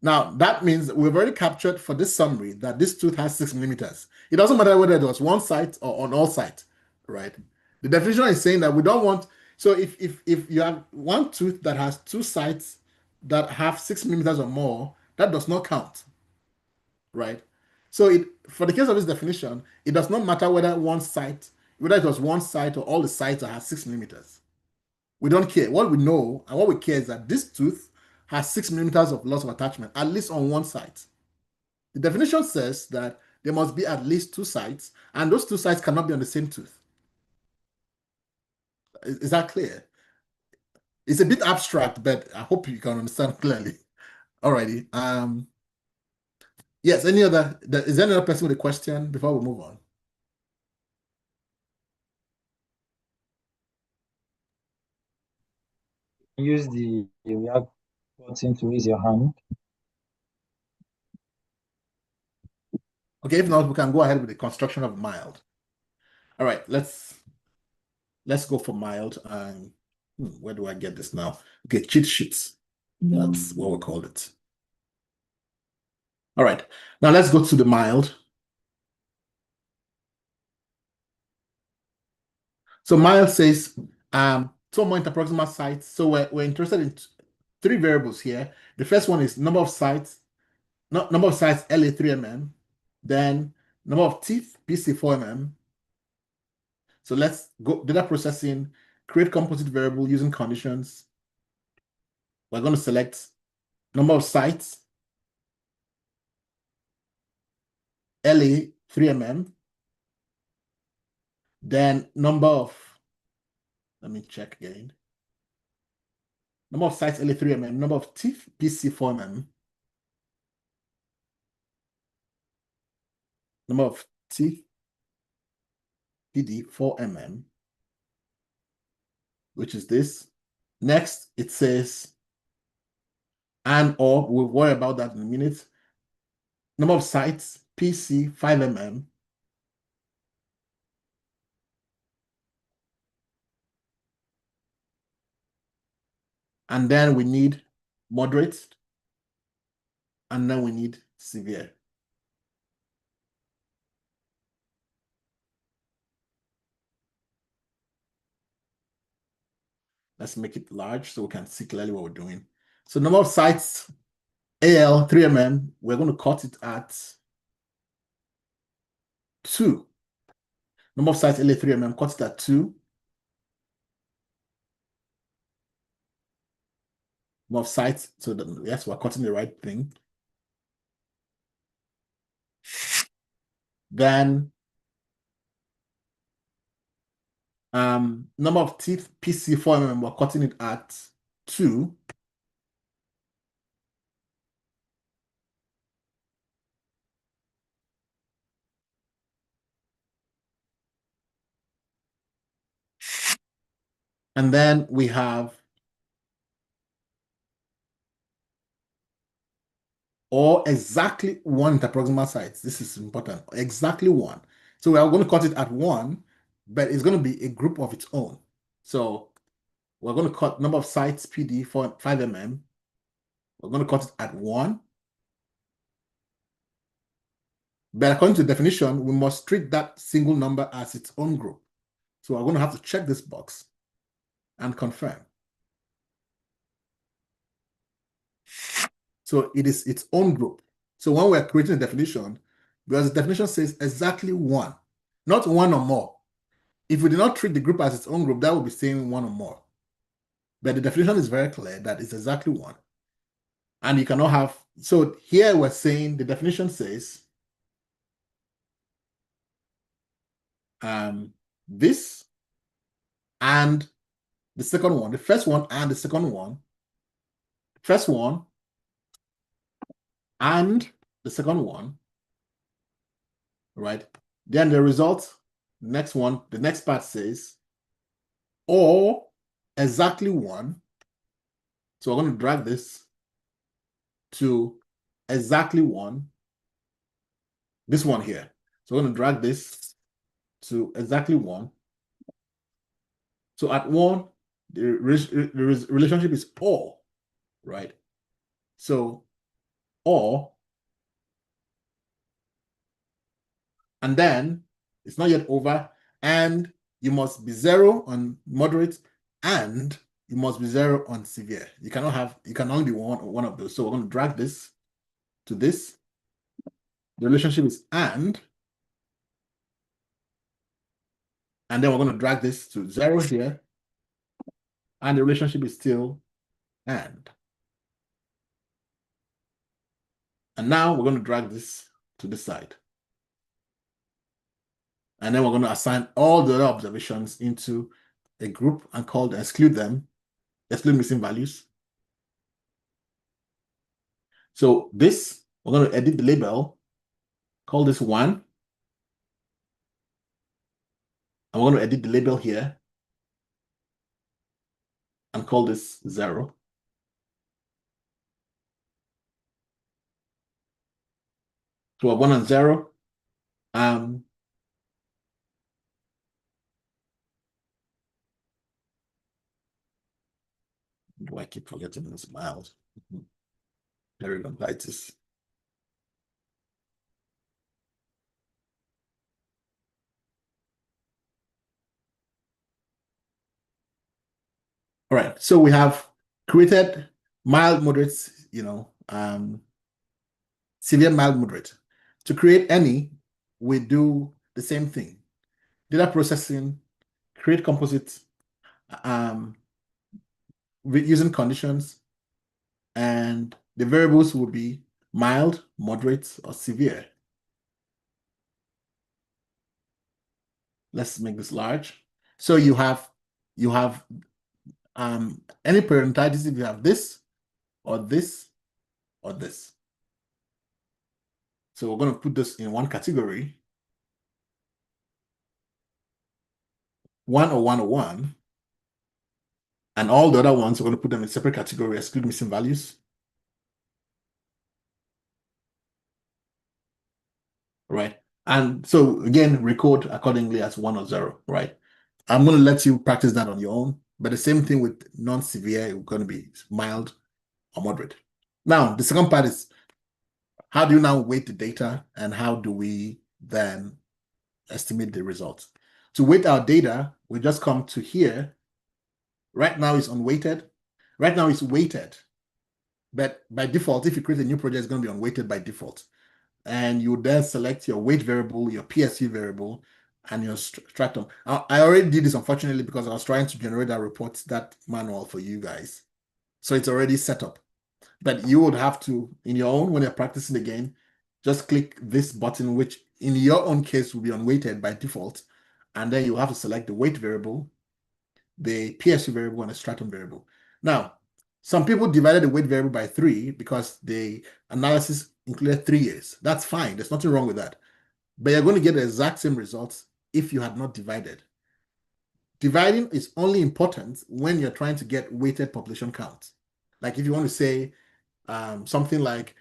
Now, that means we've already captured for this summary that this tooth has 6 mm. It doesn't matter whether it was one side or on all sides, right? The definition is saying that we don't want, so if you have one tooth that has two sides that have 6 mm or more, that does not count, right? So for the case of this definition, it does not matter whether it was one side or all the sides that have 6 mm. We don't care. What we know and what we care is that this tooth has 6 mm of loss of attachment, at least on one side. The definition says that there must be at least two sides, and those two sides cannot be on the same tooth. Is that clear? It's a bit abstract, but I hope you can understand clearly. Alrighty. Yes, is there any other person with a question before we move on? Use the react button to raise your hand. Okay, if not, we can go ahead with the construction of mild. All right, let's go for mild. Where do I get this now? Okay, cheat sheets. That's what we call it. All right, now let's go to the mild. So mild says 2 more interproximal sites. So we're interested in 3 variables here. The first one is number of sites, LA 3 mm, then number of teeth, PC 4 mm. So let's go data processing, create composite variable using conditions. We're going to select number of sites, LA 3 mm, then number of, let me check again. Number of sites, LA 3 mm, number of teeth, PC 4 mm. Number of teeth, PD 4 mm, which is this. Next, it says, and/or, we'll worry about that in a minute. Number of sites, PC 5 mm. And then we need moderate. And then we need severe. Let's make it large so we can see clearly what we're doing. So number of sites, AL 3 mm, we're going to cut it at 2. Number of sites, LA 3 mm, cut it at 2. Number of sites, so yes, we're cutting the right thing. Then number of teeth, PC 4 mm, we're cutting it at 2. And then we have or exactly 1 interproximal sites. This is important. Exactly 1. So we are going to cut it at 1, but it's going to be a group of its own. So we're going to cut number of sites PD for 5 mm. We're going to cut it at 1. But according to the definition, we must treat that single number as its own group. So we're going to have to check this box and confirm. So it is its own group. So when we're creating a definition, because the definition says exactly one, not one or more. If we did not treat the group as its own group, that would be saying one or more. But the definition is very clear that it's exactly one. And you cannot have, so here we're saying the definition says this and the second one, the first one and the second one, first one and the second one, right? Then the result, next one, the next part says, or exactly one. So we're going to drag this to exactly one, this one here. So we're going to drag this to exactly one. So at one, the relationship is or, right? So or, and then it's not yet over, and you must be 0 on moderate, and you must be 0 on severe. You cannot have, you can only be one of those. So we're going to drag this to this. The relationship is and then we're going to drag this to 0 here, and the relationship is still and. And now we're going to drag this to this side. And then we're going to assign all the other observations into a group and exclude them, exclude missing values. So this, we're going to edit the label, call this 1. And we're going to edit the label here and call this 0. So we have 1 and 0. Do I keep forgetting this miles? Periodontitis. All right, so we have created mild, moderate, severe, mild, moderate. To create any, we do the same thing. Data processing, create composite using conditions, and the variables will be mild, moderate, or severe. Let's make this large. So you have any periodontitis if you have this, or this, or this. So we're going to put this in one category. 1 or 101. And all the other ones, we're going to put them in separate category, exclude missing values. Right. And so again, record accordingly as 1 or 0, right? I'm going to let you practice that on your own, but the same thing with non-severe, it's going to be mild or moderate. Now, the second part is, how do you now weight the data, and how do we then estimate the results? To weight our data, we just come to here. Right now it's unweighted. Right now it's weighted. But by default, if you create a new project, it's going to be unweighted by default. And you then select your weight variable, your PSU variable, and your stratum. I already did this, unfortunately, because I was trying to generate that report, that manual for you guys. So it's already set up. But you would have to, in your own, when you're practicing again, just click this button, which in your own case will be unweighted by default. And then you have to select the weight variable, the PSU variable, and the stratum variable. Now, some people divided the weight variable by 3 because the analysis included 3 years. That's fine. There's nothing wrong with that. But you're going to get the exact same results if you had not divided. Dividing is only important when you're trying to get weighted population count. Like if you want to say something like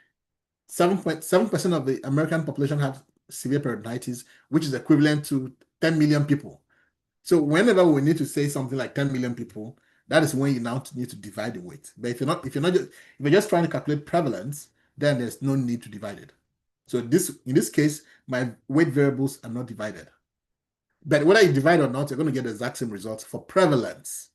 7% of the American population have severe periodontitis, which is equivalent to 10 million people. So whenever we need to say something like 10 million people, that is when you now need to divide the weight. But if you're just trying to calculate prevalence, then there's no need to divide it. So in this case, my weight variables are not divided. But whether you divide or not, you're going to get the exact same results for prevalence.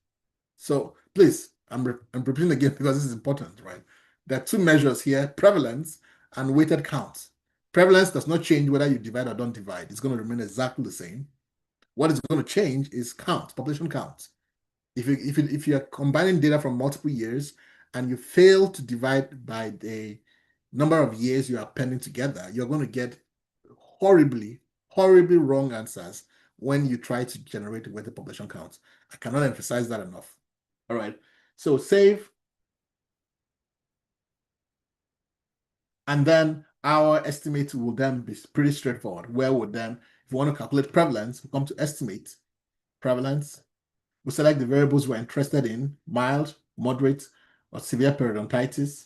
So please, I'm repeating again because this is important, right? there are two measures here, prevalence and weighted count. Prevalence does not change whether you divide or don't divide. It's going to remain exactly the same. What is going to change is count, population count. If you're combining data from multiple years and you fail to divide by the number of years you are appending together, you're going to get horribly wrong answers when you try to generate weighted population counts. I cannot emphasize that enough. All right, so save. And then our estimate will then be pretty straightforward. Where would then, if you want to calculate prevalence, we come to estimate prevalence. We select the variables we're interested in, mild, moderate, or severe periodontitis.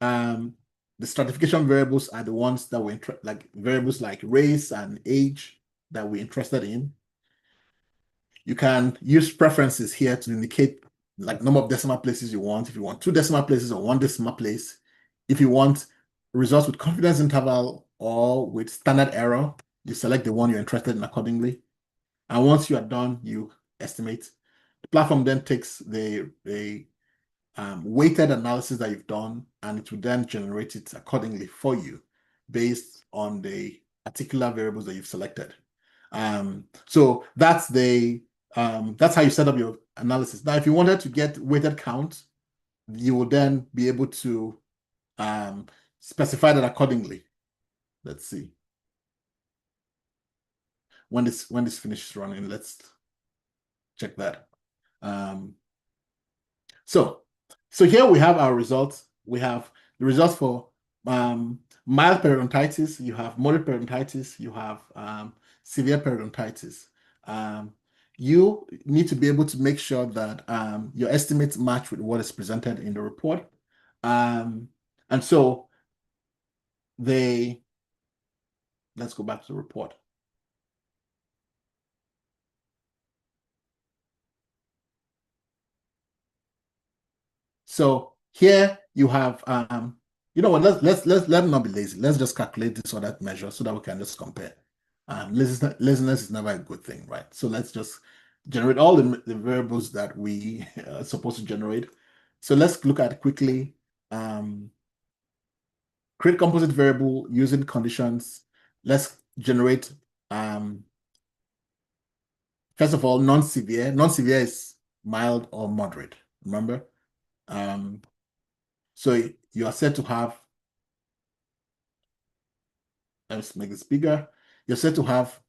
The stratification variables are the ones that we're like variables like race and age that we're interested in. You can use preferences here to indicate like number of decimal places you want. If you want 2 decimal places or 1 decimal place, if you want results with confidence interval or with standard error, you select the one you're interested in accordingly. And once you are done, you estimate. The platform then takes the weighted analysis that you've done, and it will then generate it accordingly for you based on the particular variables that you've selected. So that's how you set up your analysis. Now, if you wanted to get weighted count, you will then be able to specify that accordingly. Let's see. When this finishes running, let's check that. So here we have our results. We have the results for mild periodontitis, you have moderate periodontitis, you have severe periodontitis. You need to be able to make sure that your estimates match with what is presented in the report. And so let's go back to the report. So here you have, you know what, let's not be lazy. Let's just calculate this or that measure so that we can just compare. Laziness is never a good thing, right? So let's just generate all the variables that we are supposed to generate. So let's look at quickly, create composite variable using conditions. Let's generate, first of all, non-severe. Non-severe is mild or moderate, remember? So you are set to have, let's make this bigger. You're set to have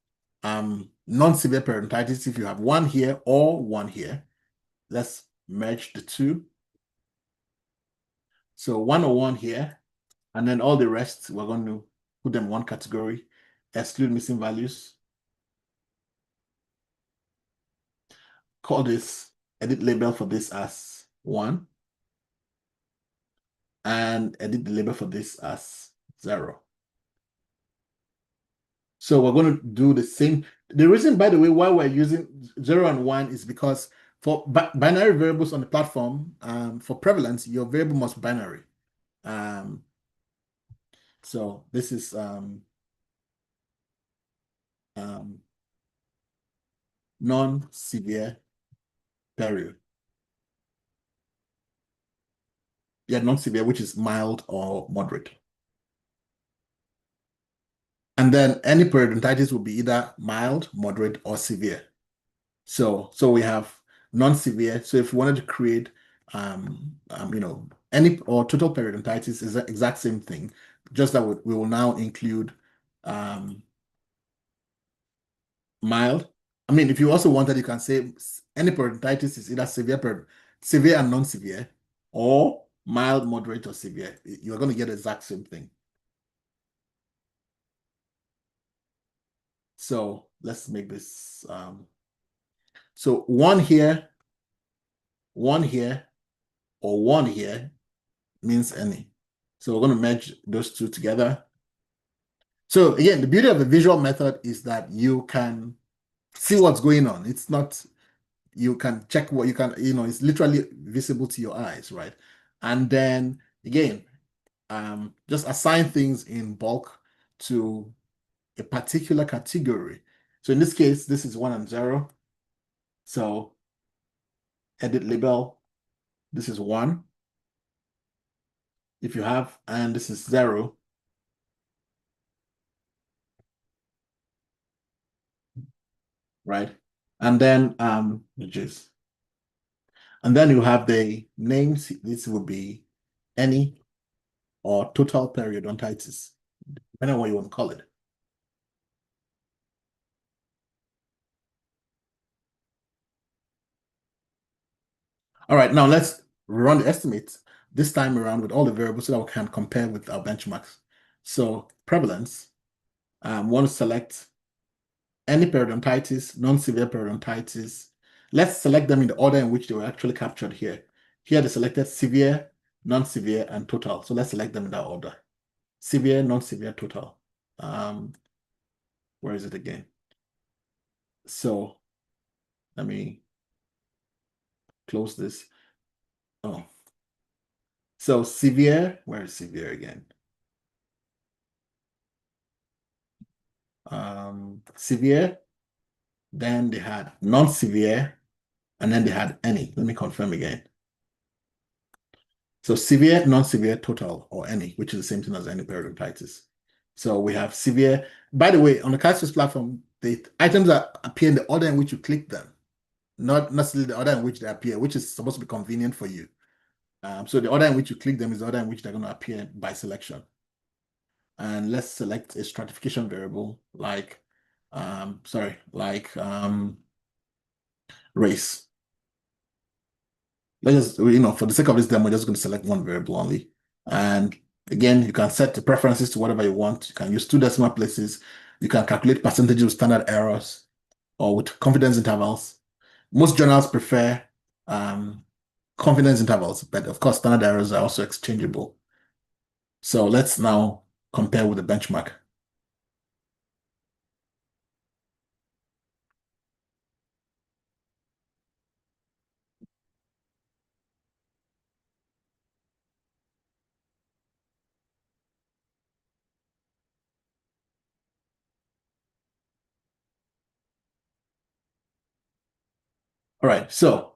non-severe periodontitis if you have 1 here or 1 here. Let's merge the two. So 1 or 1 here, and then all the rest, we're going to put them in one category, exclude missing values. Call this, edit label for this as 1. And edit the label for this as 0. So we're going to do the same. The reason, by the way, why we're using 0 and 1 is because for binary variables on the platform, for prevalence, your variable must be binary. So this is non-severe period. Yeah, non-severe, which is mild or moderate. And then any periodontitis will be either mild, moderate, or severe. So we have non-severe. So if you wanted to create, you know, any or total periodontitis is the exact same thing, just that we will now include mild. I mean, if you also wanted, you can say any periodontitis is either severe and non-severe, or mild, moderate, or severe. You're going to get the exact same thing. So let's make this, so 1 here, 1 here, or 1 here means any. So we're going to merge those two together. So again, the beauty of the visual method is that you can see what's going on. It's not, you can check what you can, you know, it's literally visible to your eyes, right? And then again, just assign things in bulk to a particular category. So in this case, this is 1 and 0. So edit label, this is 1. if you have, and this is 0, right? And then and then you have the names. This will be any or total periodontitis, depending on what you want to call it. All right, now let's run the estimate this time around with all the variables so that we can compare with our benchmarks. So prevalence, want to select any periodontitis, non-severe periodontitis. Let's select them in the order in which they were actually captured here. Here they selected severe, non-severe, and total. So let's select them in that order. Severe, non-severe, total. Where is it again? So let me close this. Oh. So severe, where is severe again? Severe, then they had non-severe, and then they had any. Let me confirm again. So severe, non-severe, total, or any, which is the same thing as any periodontitis. So we have severe. By the way, on the CASPES platform, the items that appear in the order in which you click them, not necessarily the order in which they appear, which is supposed to be convenient for you. So the order in which you click them is the order in which they're going to appear by selection. And let's select a stratification variable like, race. Let's just, for the sake of this demo, we're just going to select one variable only. And again, you can set the preferences to whatever you want. You can use 2 decimal places. You can calculate percentages with standard errors or with confidence intervals. Most journals prefer confidence intervals, but of course, standard errors are also exchangeable. So let's now compare with the benchmark. All right, so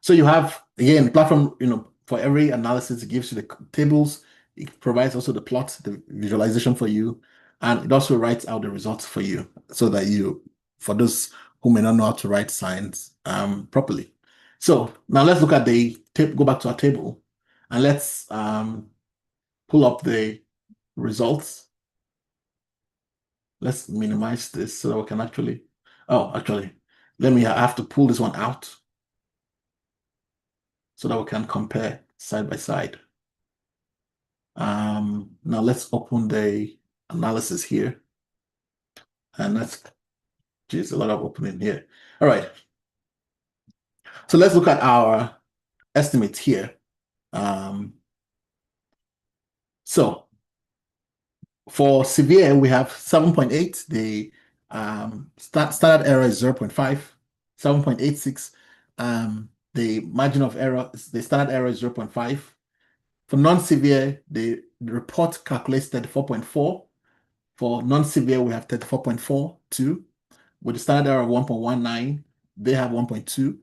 you have, again, the platform, for every analysis, it gives you the tables. It provides also the plot, the visualization for you, and it also writes out the results for you so that for those who may not know how to write science properly. So now let's look at the tape, go back to our table, and let's pull up the results. Let's minimize this so that we can actually, I have to pull this one out so that we can compare side by side. Now let's open the analysis here. And geez, a lot of opening here. All right. So let's look at our estimates here. So for severe, we have 7.8. The standard error is 0.5, 7.86. The margin of error, the standard error is 0.5. For non-severe, the report calculates 34.4. For non-severe, we have 34.42. With the standard error of 1.19, they have 1.2.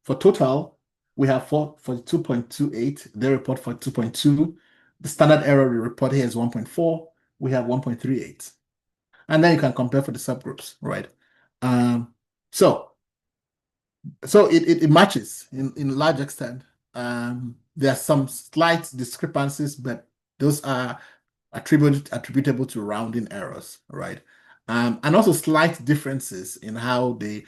For total, we have 42.28. They report 42.2. The standard error we report here is 1.4. We have 1.38. And then you can compare for the subgroups, right? So it matches in large extent. There are some slight discrepancies, but those are attributable to rounding errors, right? And also slight differences in how the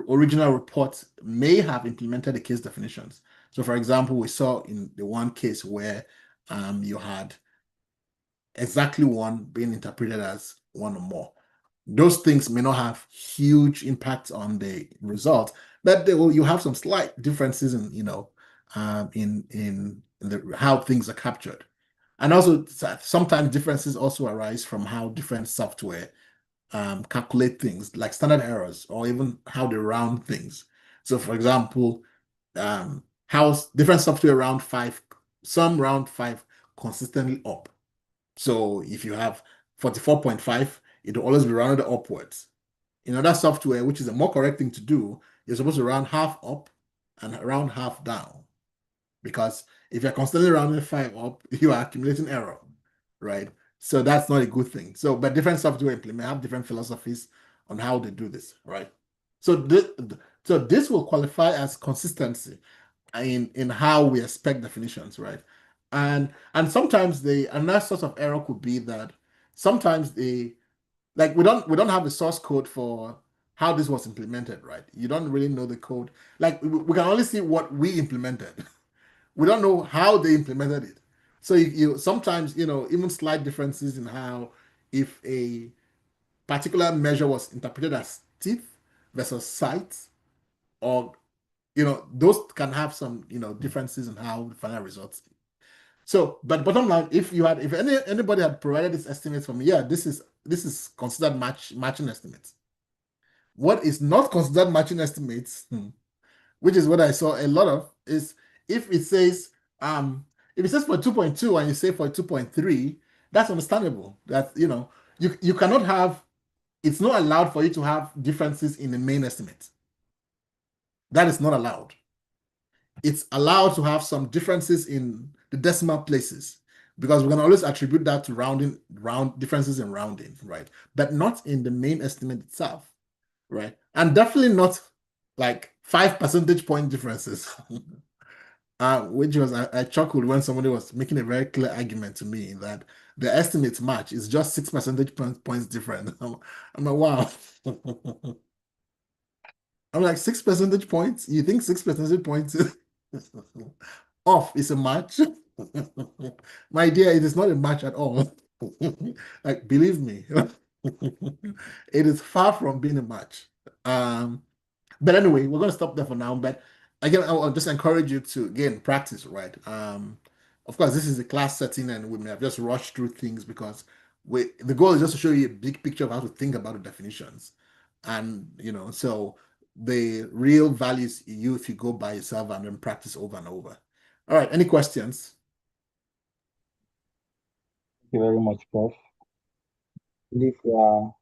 original report may have implemented the case definitions. So for example, we saw in the one case where you had exactly one being interpreted as one or more. Those things may not have huge impact on the result, but you have some slight differences in how things are captured. And also sometimes differences also arise from how different software calculate things, like standard errors, or even how they round things. So for example, how different software round 5, some round 5 consistently up. So if you have 44.5, it will always be rounded upwards. In other software, which is a more correct thing to do, you're supposed to round half up and round half down. because if you're constantly rounding 5 up, you are accumulating error, right? So that's not a good thing. So, but different software implement have different philosophies on how they do this, right? So this will qualify as consistency in how we expect definitions, right? And sometimes another source of error could be that sometimes we don't have the source code for how this was implemented, right? You don't really know the code. Like we can only see what we implemented. We don't know how they implemented it. So you sometimes, even slight differences in how, if a particular measure was interpreted as teeth versus sight, or those can have some differences in how the final results. So, but bottom line, if anybody had provided this estimate for me, yeah, this is considered matching estimates. What is not considered matching estimates, which is what I saw a lot of, is if it says for 2.2 and you say for 2.3, that's understandable. That you cannot have, it's not allowed for you to have differences in the main estimate. That is not allowed. It's allowed to have some differences in the decimal places, because we can always attribute that to differences in rounding, right? But not in the main estimate itself, right? And definitely not like 5 percentage point differences. Which was, I chuckled when somebody was making a very clear argument to me that the estimates match is just 6 percentage points different. I'm like, wow. I'm like, 6 percentage points? You think 6 percentage points off is a match? My dear, it is not a match at all. Like, believe me, it is far from being a match. But anyway, we're going to stop there for now. But again, I'll just encourage you to, again, practice, right? Of course, this is a class setting and we may have just rushed through things because the goal is just to show you a big picture of how to think about the definitions. And, so the real values if you go by yourself and then practice over and over. All right, any questions? Thank you very much, Prof. If you are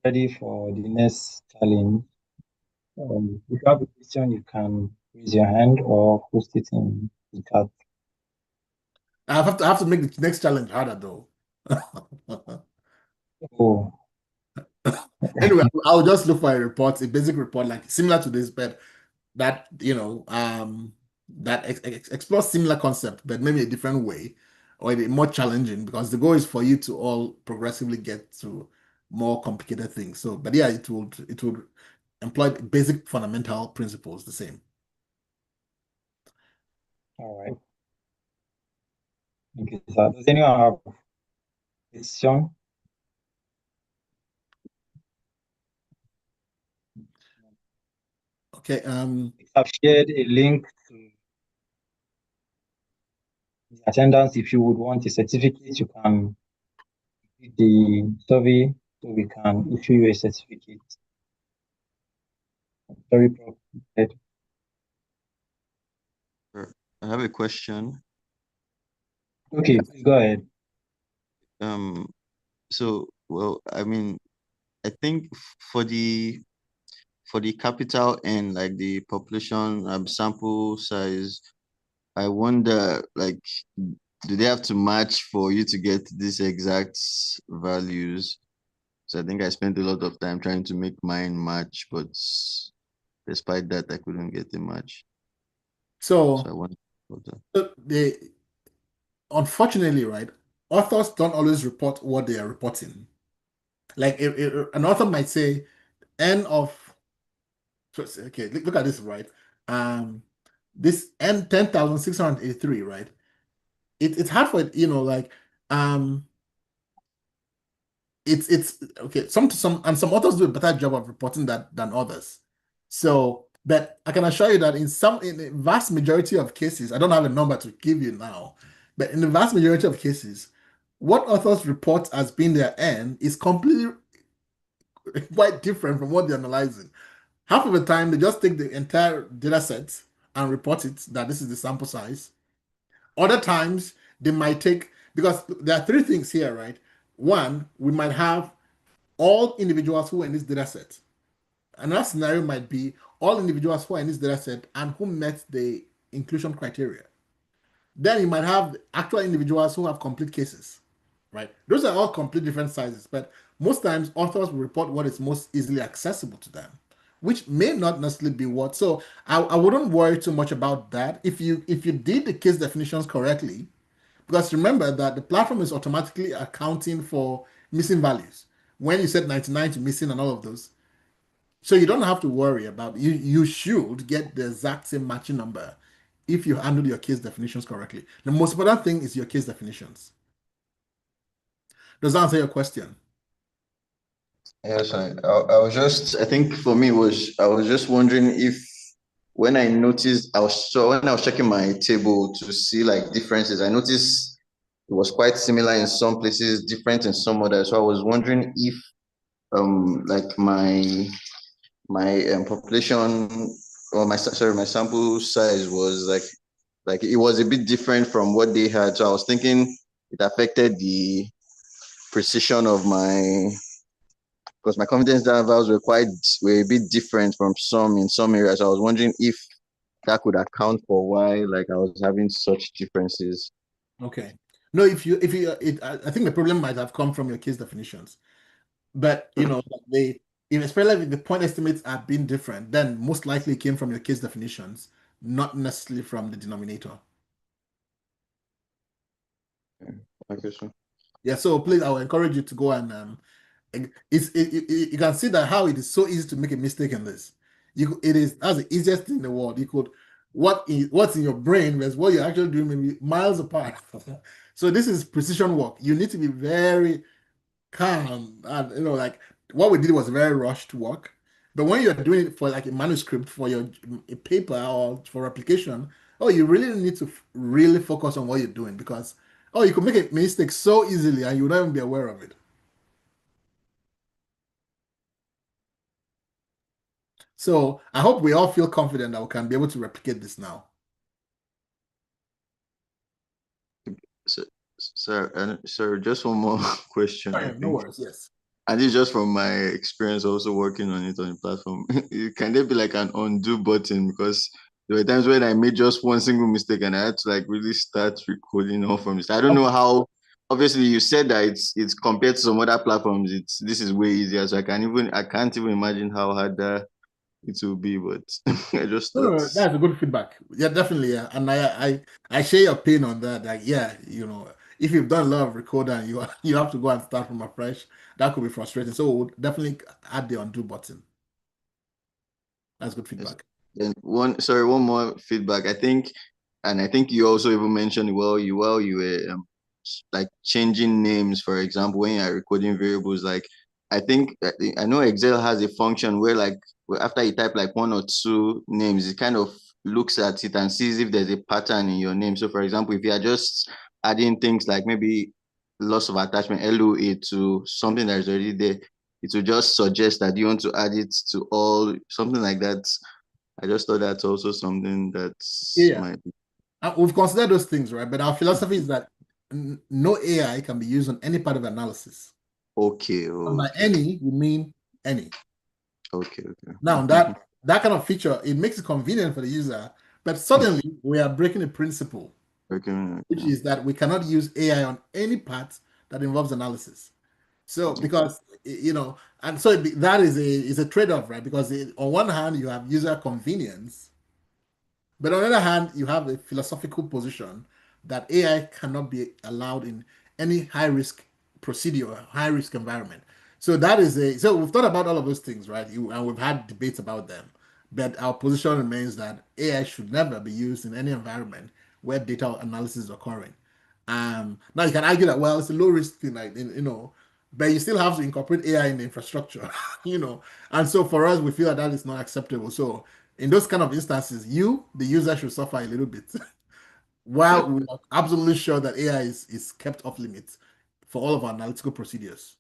ready for the next challenge, if you have a question, you can raise your hand or post it in the chat. I have to make the next challenge harder though. Oh, Anyway, I'll just look for a basic report like similar to this, but that that explores similar concept, but maybe a different way or more challenging, because the goal is for you to all progressively get to more complicated things. So, but yeah, it would employ basic fundamental principles the same. all right. Thank you, sir. Does anyone have a question? Okay. I've shared a link to the attendance. If you would want a certificate, you can complete the survey so we can issue you a certificate. Sorry, Prof. I have a question. Okay, please go ahead. So, well, I mean, I think for the capital N, like the population sample size, I wonder, like, do they have to match for you to get these exact values? So I think I spent a lot of time trying to make mine match, but despite that, I couldn't get a match. So I wonder about that. Unfortunately, right, authors don't always report what they are reporting. Like an author might say N of, okay, look at this, right? This N 10,683, right? It's hard for it, like it's okay. Some authors do a better job of reporting that than others. So, but I can assure you that in the vast majority of cases, I don't have a number to give you now, but in the vast majority of cases, what authors report as being their N is completely quite different from what they're analyzing. Half of the time, they just take the entire data set and report it that this is the sample size. Other times, they might take, because there are 3 things here, right? One, we might have all individuals who are in this data set. Another scenario might be all individuals who are in this data set and who met the inclusion criteria. Then you might have actual individuals who have complete cases, right? Those are all complete different sizes, but most times authors will report what is most easily accessible to them, which may not necessarily be what. So I wouldn't worry too much about that. If you did the case definitions correctly, because remember that the platform is automatically accounting for missing values. When you set 99 to missing and all of those, so you don't have to worry about you should get the exact same matching number if you handle your case definitions correctly. The most important thing is your case definitions. Does that answer your question? Yes, I was just, I think for me was, I was just wondering if when I noticed, when I was checking my table to see like differences, I noticed it was quite similar in some places, different in some others. So I was wondering if like my population or my sample size was like it was a bit different from what they had. So I was thinking it affected the precision of because my confidence intervals were a bit different from some in some areas. I was wondering if that could account for why like I was having such differences. Okay. No, I think the problem might have come from your case definitions. But if especially if the point estimates are being different, then most likely it came from your case definitions, not necessarily from the denominator. Okay, so Yeah, so please, I will encourage you to go and you can see that how it is so easy to make a mistake in this. That's the easiest thing in the world. You could what's in your brain versus what you're actually doing maybe miles apart. So this is precision work. You need to be very calm, and like what we did was very rushed work. But when you're doing it for like a manuscript for a paper or for application, oh, you really need to really focus on what you're doing, because you could make a mistake so easily and you would not even be aware of it. So I hope we all feel confident that we can be able to replicate this now. sir, just one more question. I No think. worries, yes. And this is just from my experience also working on it on the platform. Can there be like an undo button? Because there were times when I made just one single mistake and I had to like really start recording all from this. I don't know how. Obviously, you said that it's compared to some other platforms. This is way easier. So I can't even imagine how hard it will be. But I just thought. No, that's a good feedback. Yeah, definitely. Yeah. And I share your pain on that. Like, yeah, if you've done a lot of recording and you have to go and start from afresh, that could be frustrating. So we'll definitely add the undo button. That's good feedback. Then one more feedback. I think you also even mentioned you were like changing names, for example, when you are recording variables. Like I know Excel has a function where like after you type like one or two names, it kind of looks at it and sees if there's a pattern in your name. So for example, if you are just adding things like maybe loss of attachment LOA to something that is already there, it will just suggest that you want to add it to all, something like that. I just thought that's also something that might be. We've considered those things, right? But our philosophy is that no AI can be used on any part of analysis. Okay. And by any, we mean any. Okay. Now that kind of feature, it makes it convenient for the user, but suddenly we are breaking a principle, which is that we cannot use AI on any part that involves analysis. So because and so that is a trade-off, right? Because on one hand you have user convenience, but on the other hand you have a philosophical position that AI cannot be allowed in any high-risk procedure, high-risk environment. So so we've thought about all of those things, right? And we've had debates about them. But our position remains that AI should never be used in any environment where data analysis is occurring. Now you can argue that, well, it's a low risk thing, like but you still have to incorporate AI in the infrastructure, And so for us, we feel that is not acceptable. So in those kind of instances, the user, should suffer a little bit, while we're absolutely sure that AI is kept off limits for all of our analytical procedures.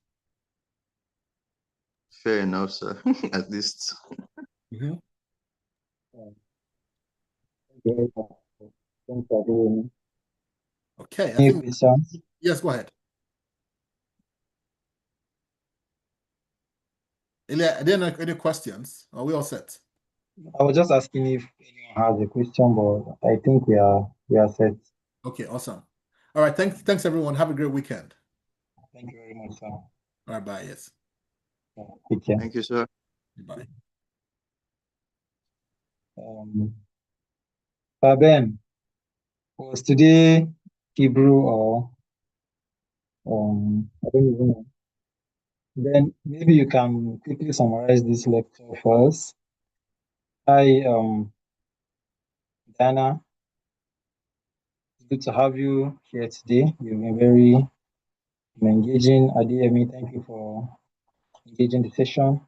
Fair enough, sir. At least. Okay. Thanks for doing. Okay, Any questions? Yes, go ahead. Ilya, are there any questions? Are we all set? I was just asking if anyone has a question, but I think we are set. Okay, awesome. All right, thanks everyone. Have a great weekend. Thank you very much, sir. All right, bye. Yes. Take care. Thank you, sir. Bye. Ben, was today Hebrew or I don't even know. Then maybe you can quickly summarize this lecture for us. Hi, Diana. It's good to have you here today. You've been very engaging. Adeyemi, thank you for engaging the session.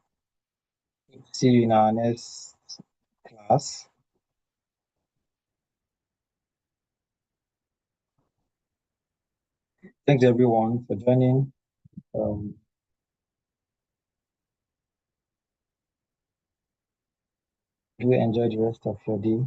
Good to see you in our next class. Thanks everyone for joining. Do enjoy the rest of your day.